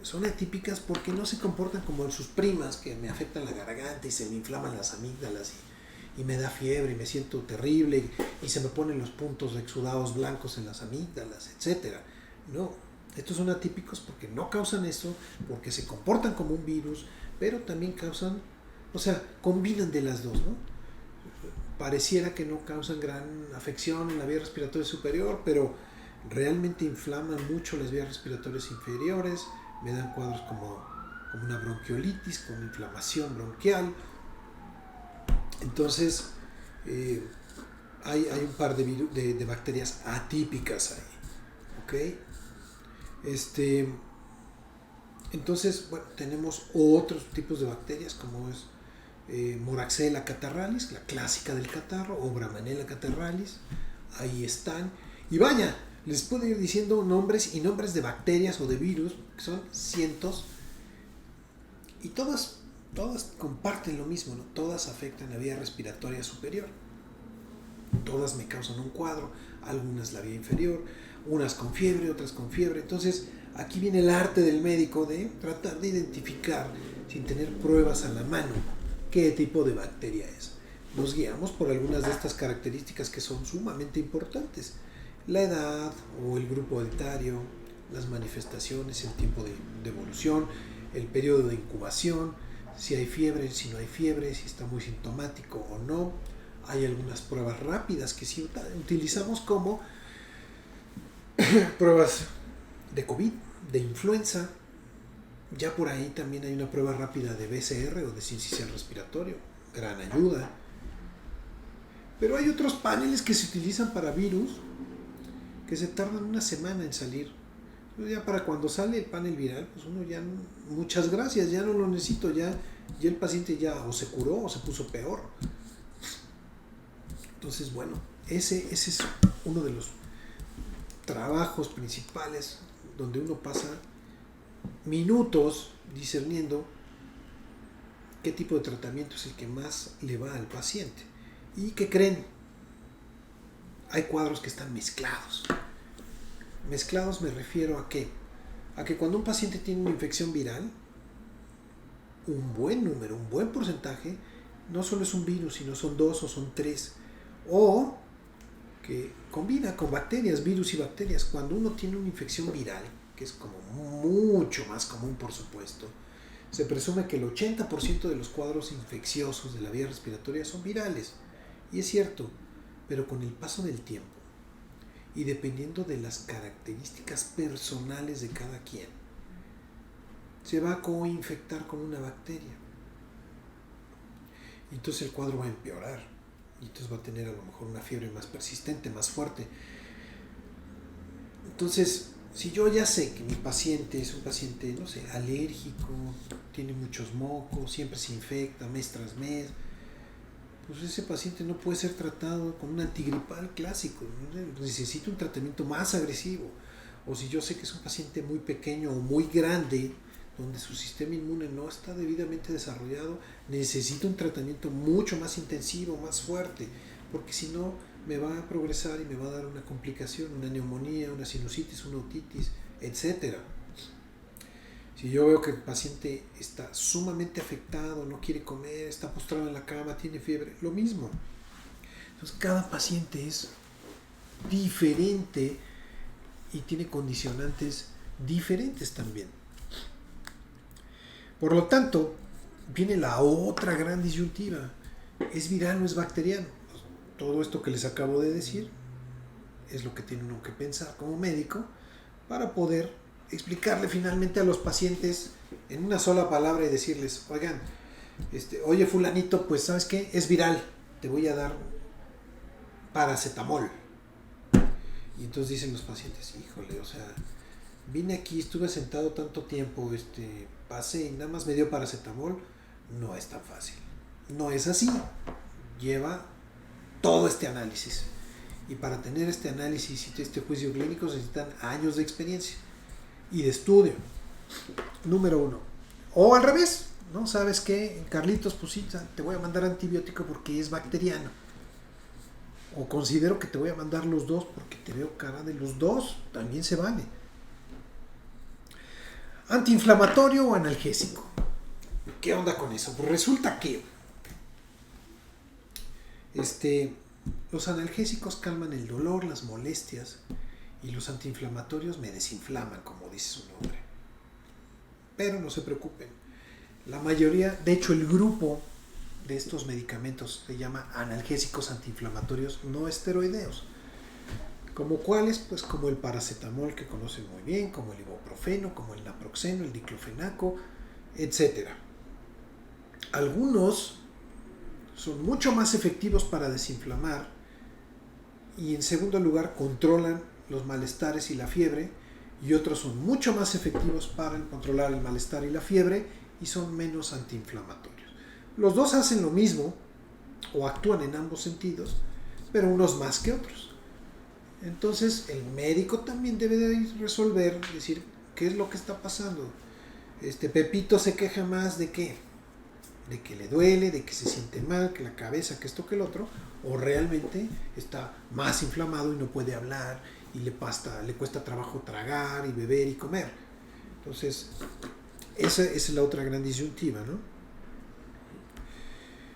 S1: son atípicas porque no se comportan como sus primas, que me afectan la garganta y se me inflaman las amígdalas y me da fiebre y me siento terrible y se me ponen los puntos exudados blancos en las amígdalas, etc. No, estos son atípicos porque no causan eso, porque se comportan como un virus, pero también causan, o sea, combinan de las dos, ¿no? Pareciera que no causan gran afección en la vía respiratoria superior, pero realmente inflaman mucho las vías respiratorias inferiores, me dan cuadros como una bronquiolitis, como inflamación bronquial. Entonces, hay un par de bacterias atípicas ahí, ¿ok? Entonces, bueno, tenemos otros tipos de bacterias, como es Moraxella catarrhalis, la clásica del catarro, o Bramanella catarrhalis, ahí están. Y vaya, les puedo ir diciendo nombres y nombres de bacterias o de virus, que son cientos, y todas comparten lo mismo, ¿no? Todas afectan la vía respiratoria superior. Todas me causan un cuadro, algunas la vía inferior, unas con fiebre, otras con fiebre. Entonces, aquí viene el arte del médico de tratar de identificar, sin tener pruebas a la mano, qué tipo de bacteria es. Nos guiamos por algunas de estas características que son sumamente importantes. La edad o el grupo etario, las manifestaciones, el tiempo de evolución, el periodo de incubación, si hay fiebre, si no hay fiebre, si está muy sintomático o no. Hay algunas pruebas rápidas que sí utilizamos como pruebas de COVID, de influenza. Ya por ahí también hay una prueba rápida de BCR o de sincicial respiratorio, gran ayuda. Pero hay otros paneles que se utilizan para virus que se tardan una semana en salir. Ya para cuando sale el panel viral, pues uno ya, muchas gracias, ya no lo necesito, ya el paciente ya o se curó o se puso peor. Entonces, bueno, ese es uno de los trabajos principales donde uno pasa minutos discerniendo qué tipo de tratamiento es el que más le va al paciente. ¿Y qué creen? Hay cuadros que están mezclados. Mezclados me refiero a qué? A que cuando un paciente tiene una infección viral, un buen número, un buen porcentaje, no solo es un virus, sino son 2 o son 3. O que combina con bacterias, virus y bacterias. Cuando uno tiene una infección viral, que es como mucho más común, por supuesto, se presume que el 80% de los cuadros infecciosos de la vía respiratoria son virales. Y es cierto, pero con el paso del tiempo y dependiendo de las características personales de cada quien, se va a coinfectar con una bacteria. Y entonces el cuadro va a empeorar. Y entonces va a tener a lo mejor una fiebre más persistente, más fuerte. Entonces, si yo ya sé que mi paciente es un paciente, no sé, alérgico, tiene muchos mocos, siempre se infecta mes tras mes, pues ese paciente no puede ser tratado con un antigripal clásico, ¿no? Necesita un tratamiento más agresivo. O si yo sé que es un paciente muy pequeño o muy grande, donde su sistema inmune no está debidamente desarrollado, necesita un tratamiento mucho más intensivo, más fuerte, porque si no me va a progresar y me va a dar una complicación, una neumonía, una sinusitis, una otitis, etc. Si yo veo que el paciente está sumamente afectado, no quiere comer, está postrado en la cama, tiene fiebre, lo mismo. Entonces cada paciente es diferente y tiene condicionantes diferentes también. Por lo tanto, viene la otra gran disyuntiva. ¿Es viral o es bacteriano? Pues, todo esto que les acabo de decir es lo que tiene uno que pensar como médico para poder explicarle finalmente a los pacientes en una sola palabra y decirles, oigan, oye fulanito, pues ¿sabes qué? Es viral, te voy a dar paracetamol. Y entonces dicen los pacientes, híjole, o sea, vine aquí, estuve sentado tanto tiempo, pasé y nada más me dio paracetamol. No es tan fácil. No es así. Lleva todo este análisis. Y para tener este análisis y este juicio clínico se necesitan años de experiencia y de estudio. Número 1. O al revés, ¿no? ¿Sabes qué? Carlitos, pues sí, te voy a mandar antibiótico porque es bacteriano. O considero que te voy a mandar los dos porque te veo cara de los dos. También se vale. ¿Antiinflamatorio o analgésico? ¿Qué onda con eso? Pues resulta que los analgésicos calman el dolor, las molestias, y los antiinflamatorios me desinflaman, como dice su nombre. Pero no se preocupen. La mayoría, de hecho el grupo de estos medicamentos se llama analgésicos antiinflamatorios no esteroideos. ¿Como cuáles? Pues como el paracetamol, que conocen muy bien, como el ibuprofeno, como el naproxeno, el diclofenaco, etc. Algunos son mucho más efectivos para desinflamar y en segundo lugar controlan los malestares y la fiebre, y otros son mucho más efectivos para controlar el malestar y la fiebre y son menos antiinflamatorios. Los dos hacen lo mismo o actúan en ambos sentidos, pero unos más que otros. Entonces el médico también debe de resolver, decir, ¿qué es lo que está pasando? Pepito se queja más de qué, de que le duele, de que se siente mal, que la cabeza, que esto, que el otro, o realmente está más inflamado y no puede hablar y le cuesta trabajo tragar y beber y comer. Entonces esa es la otra gran disyuntiva, ¿no?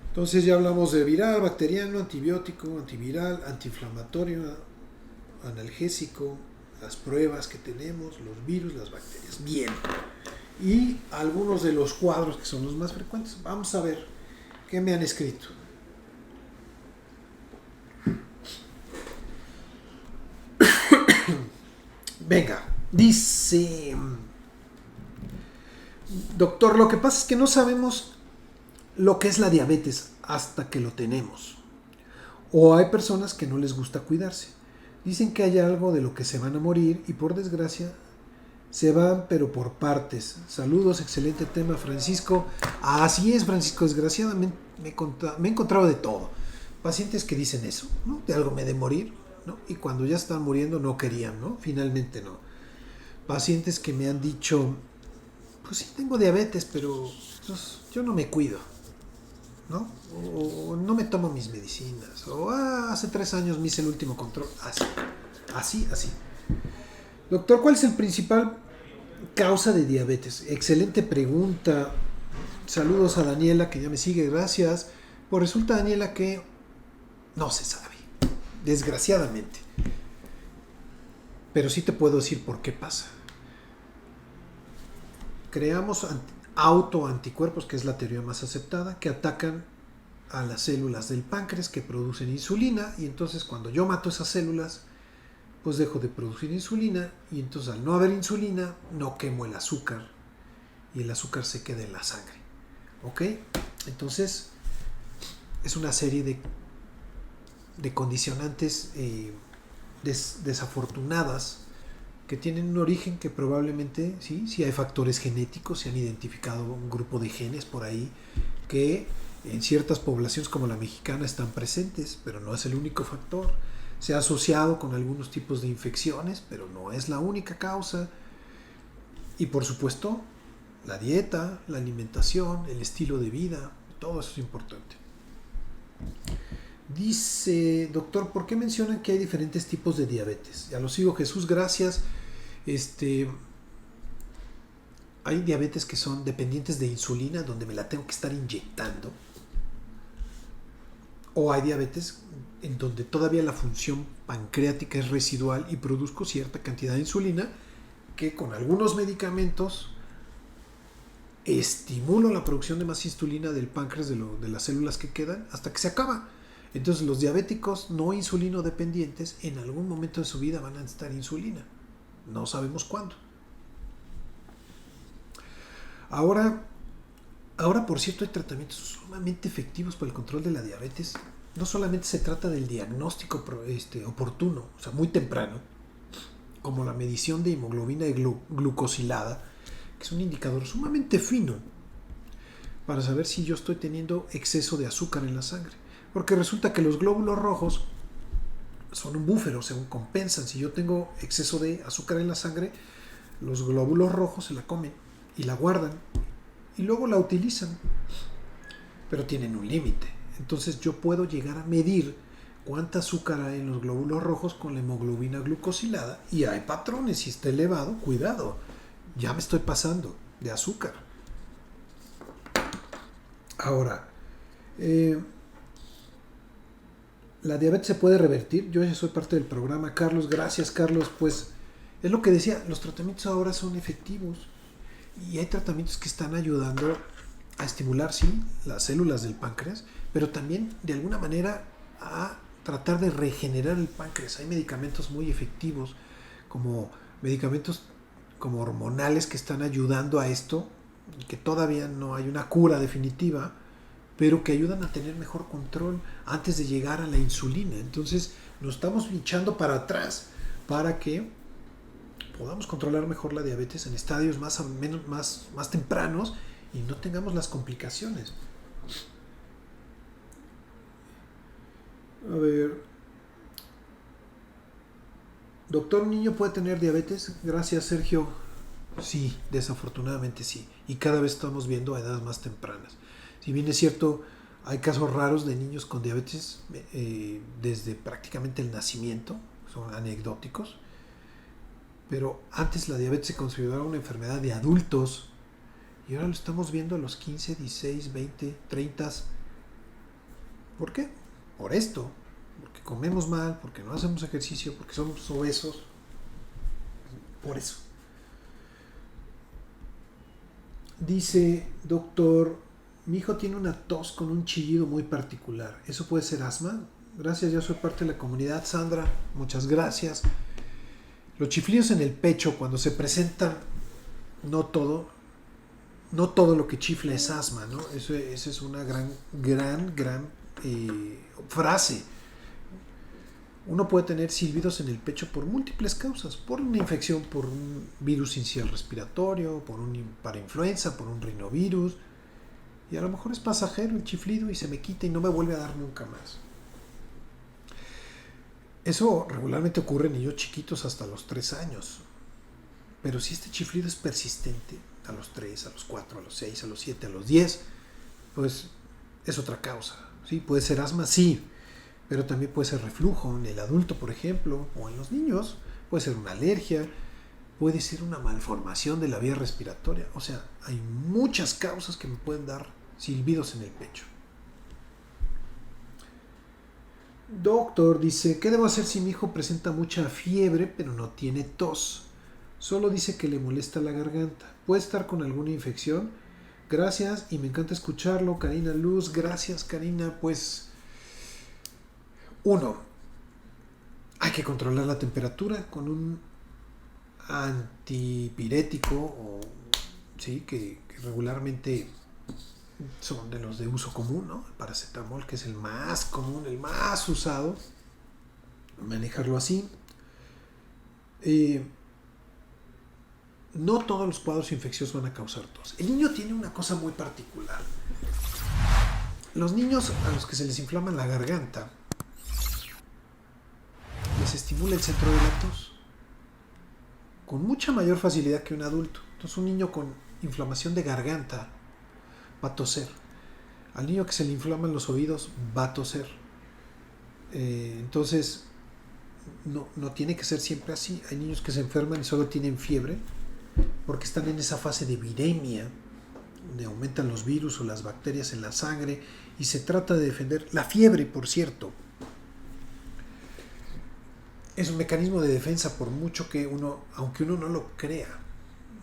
S1: Entonces ya hablamos de viral, bacteriano, antibiótico, antiviral, antiinflamatorio, analgésico, las pruebas que tenemos, los virus, las bacterias. Bien. Y algunos de los cuadros que son los más frecuentes. Vamos a ver qué me han escrito. Venga, dice: doctor, lo que pasa es que no sabemos lo que es la diabetes hasta que lo tenemos. O hay personas que no les gusta cuidarse. Dicen que hay algo de lo que se van a morir y por desgracia se van, pero por partes. Saludos, excelente tema, Francisco. Así es, Francisco, desgraciadamente me he encontrado de todo. Pacientes que dicen eso, ¿no? De algo me he de morir, ¿no? Y cuando ya están muriendo no querían, ¿no? Finalmente no. Pacientes que me han dicho, pues sí tengo diabetes, pero pues, yo no me cuido, ¿no? O no me tomo mis medicinas, o hace 3 años me hice el último control, así. Doctor, ¿cuál es el principal causa de diabetes? Excelente pregunta. Saludos a Daniela, que ya me sigue, gracias. Pues resulta, Daniela, que no se sabe, desgraciadamente. Pero sí te puedo decir por qué pasa. Creamos autoanticuerpos, que es la teoría más aceptada, que atacan a las células del páncreas que producen insulina, y entonces cuando yo mato esas células, pues dejo de producir insulina y entonces al no haber insulina no quemo el azúcar y el azúcar se queda en la sangre. ¿Ok? Entonces es una serie de condicionantes desafortunadas que tienen un origen que probablemente, sí hay factores genéticos, se han identificado un grupo de genes por ahí que en ciertas poblaciones como la mexicana están presentes, pero no es el único factor. Se ha asociado con algunos tipos de infecciones, pero no es la única causa. Y por supuesto, la dieta, la alimentación, el estilo de vida, todo eso es importante. Dice, doctor, ¿por qué mencionan que hay diferentes tipos de diabetes? Ya lo sigo, Jesús, gracias. Hay diabetes que son dependientes de insulina, donde me la tengo que estar inyectando. O hay diabetes en donde todavía la función pancreática es residual y produzco cierta cantidad de insulina que con algunos medicamentos estimulo la producción de más insulina del páncreas, de las células que quedan, hasta que se acaba. Entonces los diabéticos no insulino dependientes en algún momento de su vida van a necesitar insulina. No sabemos cuándo. Ahora, por cierto, hay tratamientos sumamente efectivos para el control de la diabetes. No solamente se trata del diagnóstico oportuno, o sea, muy temprano, como la medición de hemoglobina glucosilada, que es un indicador sumamente fino para saber si yo estoy teniendo exceso de azúcar en la sangre. Porque resulta que los glóbulos rojos son un búfero, según compensan. Si yo tengo exceso de azúcar en la sangre, los glóbulos rojos se la comen y la guardan y luego la utilizan, pero tienen un límite. Entonces yo puedo llegar a medir cuánta azúcar hay en los glóbulos rojos con la hemoglobina glucosilada y hay patrones. Si está elevado, cuidado, ya me estoy pasando de azúcar. Ahora, ¿la diabetes se puede revertir? Yo ya soy parte del programa. Carlos, gracias Carlos. Pues es lo que decía, los tratamientos ahora son efectivos y hay tratamientos que están ayudando a estimular, sí, las células del páncreas, pero también de alguna manera a tratar de regenerar el páncreas. Hay medicamentos muy efectivos, como medicamentos como hormonales que están ayudando a esto, y que todavía no hay una cura definitiva, pero que ayudan a tener mejor control antes de llegar a la insulina. Entonces nos estamos echando para atrás para que podamos controlar mejor la diabetes en estadios más tempranos y no tengamos las complicaciones. A ver, doctor, ¿un niño puede tener diabetes? Gracias, Sergio. Sí, desafortunadamente sí. Y cada vez estamos viendo a edades más tempranas. Si bien es cierto, hay casos raros de niños con diabetes desde prácticamente el nacimiento, son anecdóticos, pero antes la diabetes se consideraba una enfermedad de adultos y ahora lo estamos viendo a los 15, 16, 20, 30. ¿Por qué? Por esto, porque comemos mal, porque no hacemos ejercicio, porque somos obesos, por eso. Dice, doctor, mi hijo tiene una tos con un chillido muy particular. ¿Eso puede ser asma? Gracias, ya soy parte de la comunidad. Sandra, muchas gracias. Los chiflidos en el pecho, cuando se presentan, no todo lo que chifla es asma, ¿no? Esa es una gran frase. Uno puede tener silbidos en el pecho por múltiples causas, por una infección, por un virus sincicial respiratorio, por un parainfluenza, por un rinovirus, y a lo mejor es pasajero el chiflido y se me quita y no me vuelve a dar nunca más. Eso regularmente ocurre en niños chiquitos hasta los 3 años, pero si este chiflido es persistente a los 3, a los 4, a los 6, a los 7, a los 10, pues es otra causa. ¿Sí? Puede ser asma, sí, pero también puede ser reflujo en el adulto, por ejemplo, o en los niños. Puede ser una alergia, puede ser una malformación de la vía respiratoria. O sea, hay muchas causas que me pueden dar silbidos en el pecho. Doctor, dice, ¿qué debo hacer si mi hijo presenta mucha fiebre pero no tiene tos? Solo dice que le molesta la garganta. ¿Puede estar con alguna infección? Gracias y me encanta escucharlo. Karina Luz, gracias Karina. Pues, 1. Hay que controlar la temperatura con un antipirético sí, que regularmente son de los de uso común, ¿no? El paracetamol, que es el más común, el más usado. Manejarlo así. No todos los cuadros infecciosos van a causar tos. El niño tiene una cosa muy particular. Los niños a los que se les inflama la garganta, les estimula el centro de la tos con mucha mayor facilidad que un adulto. Entonces un niño con inflamación de garganta va a toser. Al niño que se le inflaman los oídos va a toser. Entonces no tiene que ser siempre así. Hay niños que se enferman y solo tienen fiebre porque están en esa fase de viremia, donde aumentan los virus o las bacterias en la sangre y se trata de defender. La fiebre, por cierto, es un mecanismo de defensa, por mucho que aunque uno no lo crea,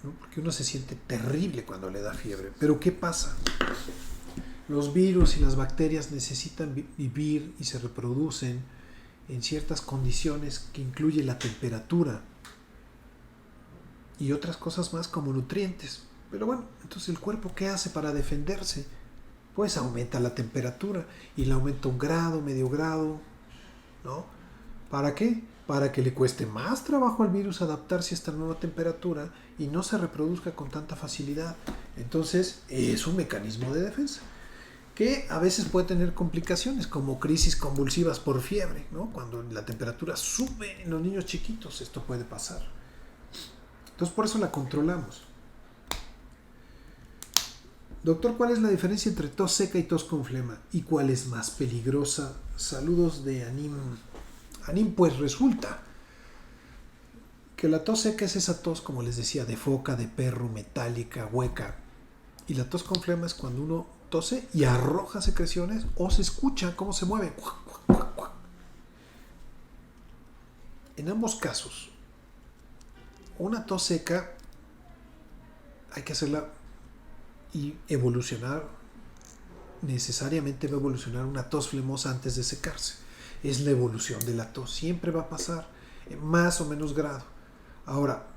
S1: ¿no? Porque uno se siente terrible cuando le da fiebre. Pero ¿qué pasa? Los virus y las bacterias necesitan vivir y se reproducen en ciertas condiciones que incluye la temperatura y otras cosas más como nutrientes. Pero bueno, entonces el cuerpo, ¿qué hace para defenderse? Pues aumenta la temperatura y la aumenta 1 grado, medio grado, ¿no? ¿Para qué? Para que le cueste más trabajo al virus adaptarse a esta nueva temperatura y no se reproduzca con tanta facilidad. Entonces es un mecanismo de defensa que a veces puede tener complicaciones como crisis convulsivas por fiebre, ¿no? Cuando la temperatura sube en los niños chiquitos, esto puede pasar. Entonces por eso la controlamos. Doctor, ¿cuál es la diferencia entre tos seca y tos con flema? ¿Y cuál es más peligrosa? Saludos de Anim. Anim, pues resulta que la tos seca es esa tos, como les decía, de foca, de perro, metálica, hueca. Y la tos con flema es cuando uno tose y arroja secreciones o se escucha cómo se mueve. En ambos casos, una tos seca hay que hacerla y evolucionar, necesariamente va a evolucionar una tos flemosa antes de secarse. Es la evolución de la tos, siempre va a pasar en más o menos grado. Ahora,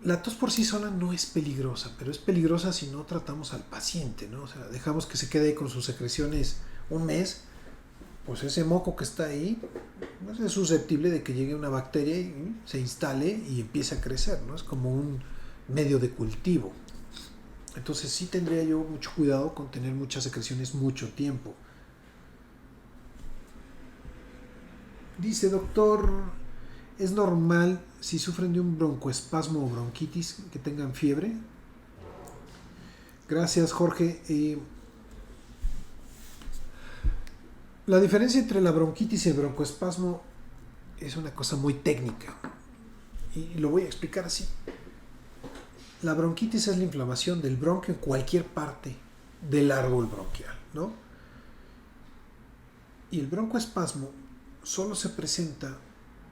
S1: la tos por sí sola no es peligrosa, pero es peligrosa si no tratamos al paciente, ¿no? O sea, dejamos que se quede ahí con sus secreciones 1 mes, pues ese moco que está ahí pues es susceptible de que llegue una bacteria y se instale y empiece a crecer, ¿no? Es como un medio de cultivo. Entonces sí tendría yo mucho cuidado con tener muchas secreciones mucho tiempo. Dice, doctor, ¿es normal si sufren de un broncoespasmo o bronquitis que tengan fiebre? Gracias, Jorge. La diferencia entre la bronquitis y el broncoespasmo es una cosa muy técnica y lo voy a explicar así. La bronquitis es la inflamación del bronquio en cualquier parte del árbol bronquial, ¿no? Y el broncoespasmo solo se presenta,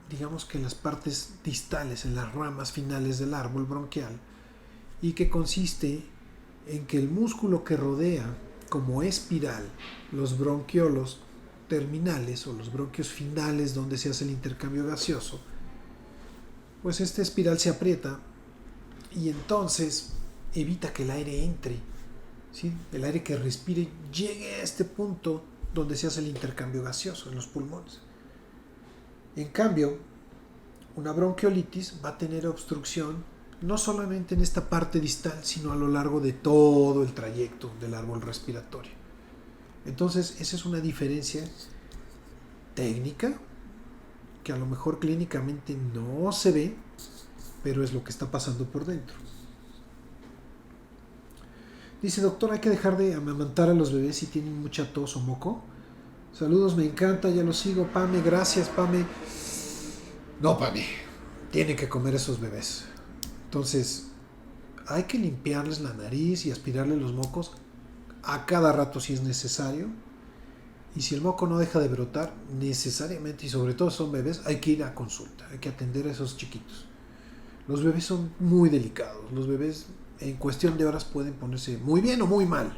S1: digamos que en las partes distales, en las ramas finales del árbol bronquial, y que consiste en que el músculo que rodea como espiral los bronquiolos terminales o los bronquios finales donde se hace el intercambio gaseoso, pues esta espiral se aprieta y entonces evita que el aire entre, ¿sí? El aire que respire llegue a este punto donde se hace el intercambio gaseoso en los pulmones. En cambio, una bronquiolitis va a tener obstrucción no solamente en esta parte distal, sino a lo largo de todo el trayecto del árbol respiratorio. Entonces, esa es una diferencia técnica que a lo mejor clínicamente no se ve, pero es lo que está pasando por dentro. Dice, doctor, ¿hay que dejar de amamantar a los bebés si tienen mucha tos o moco? Saludos, me encanta, ya lo sigo. Pame, gracias, Pame. No, Pame, tienen que comer esos bebés. Entonces, hay que limpiarles la nariz y aspirarles los mocos a cada rato si es necesario. Y si el moco no deja de brotar, necesariamente, y sobre todo son bebés, hay que ir a consulta, hay que atender a esos chiquitos. Los bebés son muy delicados, los bebés en cuestión de horas pueden ponerse muy bien o muy mal.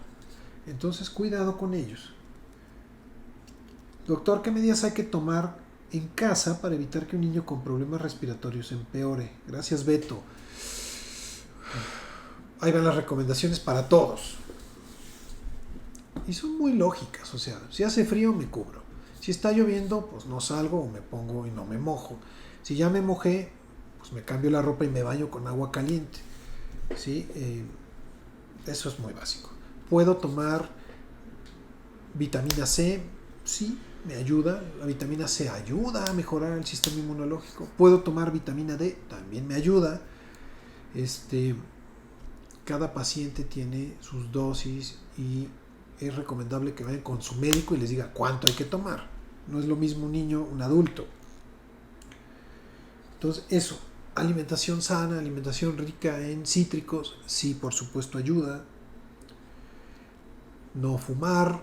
S1: Entonces, cuidado con ellos. Doctor, ¿qué medidas hay que tomar en casa para evitar que un niño con problemas respiratorios empeore? Gracias, Beto. Ahí van las recomendaciones para todos. Y son muy lógicas, o sea, si hace frío me cubro. Si está lloviendo, pues no salgo o me pongo y no me mojo. Si ya me mojé, pues me cambio la ropa y me baño con agua caliente. ¿Sí? Eso es muy básico. ¿Puedo tomar vitamina C? Sí, me ayuda. La vitamina C ayuda a mejorar el sistema inmunológico. ¿Puedo tomar vitamina D? También me ayuda. Cada paciente tiene sus dosis y es recomendable que vayan con su médico y les diga cuánto hay que tomar. No es lo mismo un niño, un adulto. Entonces, eso, alimentación sana, alimentación rica en cítricos, sí, por supuesto ayuda. No fumar,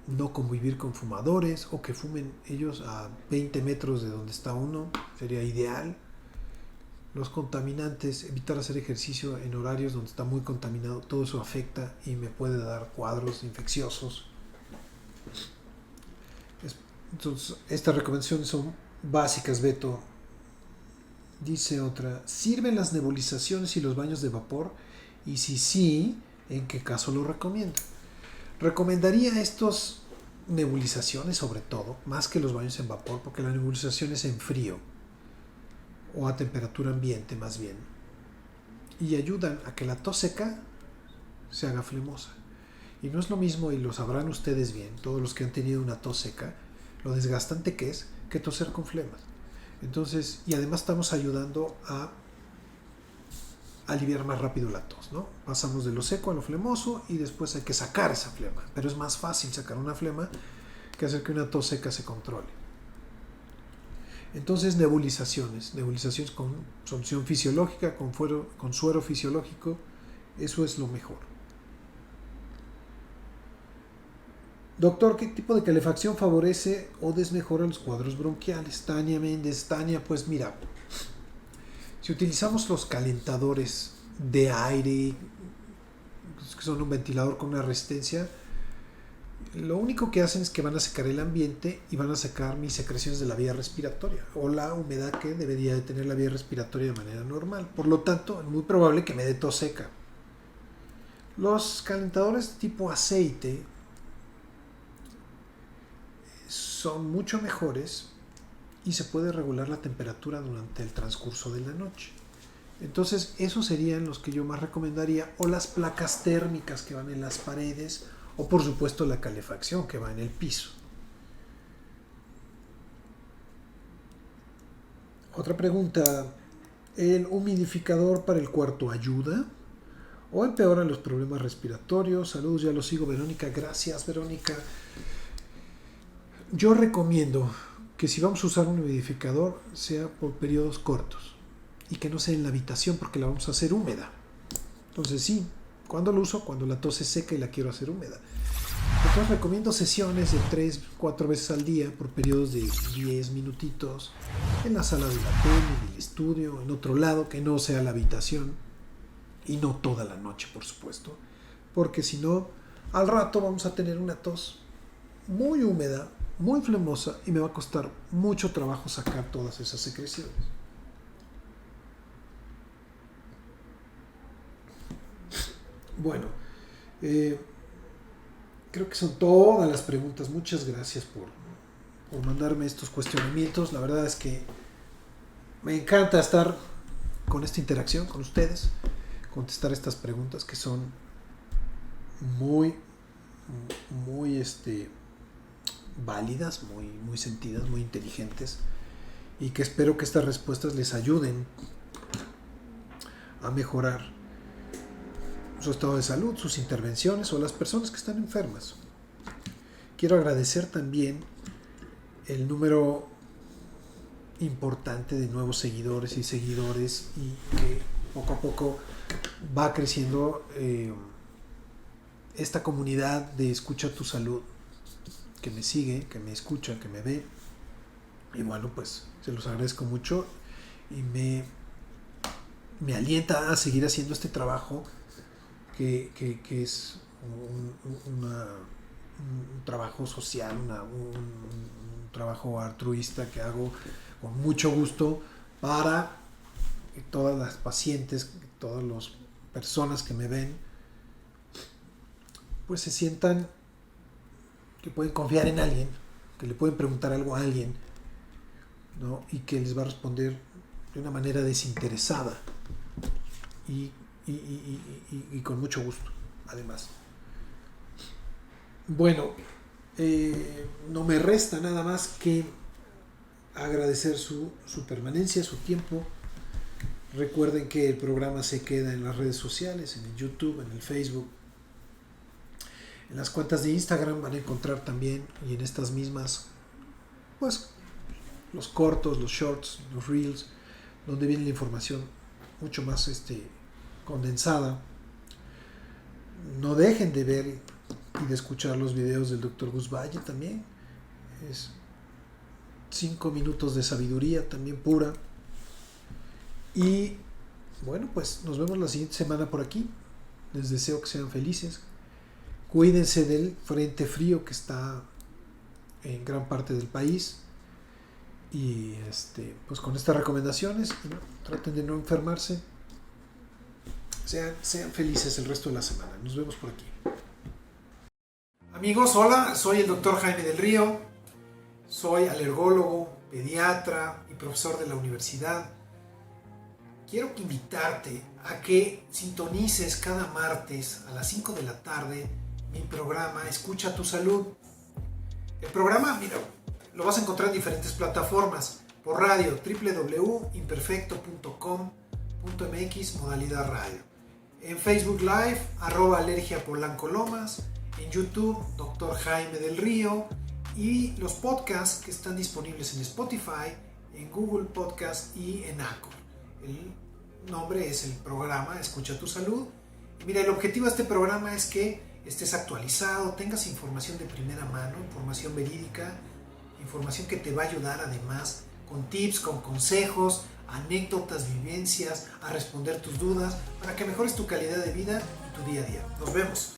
S1: no convivir con fumadores o que fumen ellos a 20 metros de donde está uno, sería ideal. Los contaminantes, evitar hacer ejercicio en horarios donde está muy contaminado, todo eso afecta y me puede dar cuadros infecciosos. Entonces, estas recomendaciones son básicas, Beto. Dice otra, ¿sirven las nebulizaciones y los baños de vapor? Y si sí, ¿en qué caso lo recomienda? Recomendaría estos nebulizaciones sobre todo, más que los baños en vapor, porque la nebulización es en frío o a temperatura ambiente más bien, y ayudan a que la tos seca se haga flemosa. Y no es lo mismo, y lo sabrán ustedes bien, todos los que han tenido una tos seca, lo desgastante que es que toser con flemas. Entonces, y además estamos ayudando a aliviar más rápido la tos, ¿no? Pasamos de lo seco a lo flemoso y después hay que sacar esa flema, pero es más fácil sacar una flema que hacer que una tos seca se controle. Entonces, nebulizaciones con solución fisiológica, con suero fisiológico, eso es lo mejor. Doctor, ¿qué tipo de calefacción favorece o desmejora los cuadros bronquiales? Tania Méndez. Tania, pues mira, si utilizamos los calentadores de aire, que son un ventilador con una resistencia, lo único que hacen es que van a secar el ambiente y van a secar mis secreciones de la vía respiratoria o la humedad que debería de tener la vía respiratoria de manera normal. Por lo tanto, es muy probable que me dé tos seca. Los calentadores tipo aceite son mucho mejores y se puede regular la temperatura durante el transcurso de la noche. Entonces, esos serían los que yo más recomendaría, o las placas térmicas que van en las paredes, o por supuesto la calefacción que va en el piso. Otra pregunta, ¿el humidificador para el cuarto ayuda o empeora los problemas respiratorios? Saludos, ya lo sigo, Verónica. Gracias, Verónica. Yo recomiendo que si vamos a usar un humidificador sea por periodos cortos y que no sea en la habitación porque la vamos a hacer húmeda. Entonces sí, ¿cuándo lo uso? Cuando la tos es seca y la quiero hacer húmeda. Entonces recomiendo sesiones de 3-4 veces al día por periodos de 10 minutitos en la sala de la tele, en el estudio, en otro lado que no sea la habitación y no toda la noche, por supuesto, porque si no, al rato vamos a tener una tos muy húmeda, muy flemosa y me va a costar mucho trabajo sacar todas esas secreciones. Bueno, creo que son todas las preguntas. Muchas gracias por mandarme estos cuestionamientos. La verdad es que me encanta estar con esta interacción con ustedes, contestar estas preguntas que son muy válidas, muy sentidas, muy inteligentes, y que espero que estas respuestas les ayuden a mejorar su estado de salud, sus intervenciones o las personas que están enfermas. Quiero agradecer también el número importante de nuevos seguidores y que poco a poco va creciendo esta comunidad de Escucha tu Salud, que me sigue, que me escucha, que me ve. Y bueno, pues se los agradezco mucho y me alienta a seguir haciendo este trabajo que es un trabajo social, un trabajo altruista que hago con mucho gusto para que todas las pacientes, todas las personas que me ven, pues se sientan que pueden confiar en alguien, que le pueden preguntar algo a alguien, ¿no? Y que les va a responder de una manera desinteresada y con mucho gusto, además. Bueno, no me resta nada más que agradecer su permanencia, su tiempo. Recuerden que el programa se queda en las redes sociales, en el YouTube, en el Facebook, en las cuentas de Instagram van a encontrar también, y en estas mismas, pues los cortos, los shorts, los reels, donde viene la información mucho más condensada. No dejen de ver y de escuchar los videos del Dr. Gus Valle también. Es 5 minutos de sabiduría también pura. Y bueno, pues nos vemos la siguiente semana por aquí. Les deseo que sean felices. Cuídense del frente frío que está en gran parte del país. Y pues con estas recomendaciones, ¿no? Traten de no enfermarse. Sean felices el resto de la semana. Nos vemos por aquí. Amigos, hola, soy el Dr. Jaime del Río. Soy alergólogo, pediatra y profesor de la universidad. Quiero invitarte a que sintonices cada martes a las 5 de la tarde mi programa Escucha tu Salud. El programa, mira, lo vas a encontrar en diferentes plataformas. Por radio, www.imperfecto.com.mx, modalidad radio. En Facebook Live, @alergiapolanco-lomas. En YouTube, Dr. Jaime del Río. Y los podcasts que están disponibles en Spotify, en Google Podcast y en Anchor. El nombre es el programa Escucha tu Salud. Y mira, el objetivo de este programa es que estés actualizado, tengas información de primera mano, información verídica, información que te va a ayudar además con tips, con consejos, anécdotas, vivencias, a responder tus dudas, para que mejores tu calidad de vida y tu día a día. Nos vemos.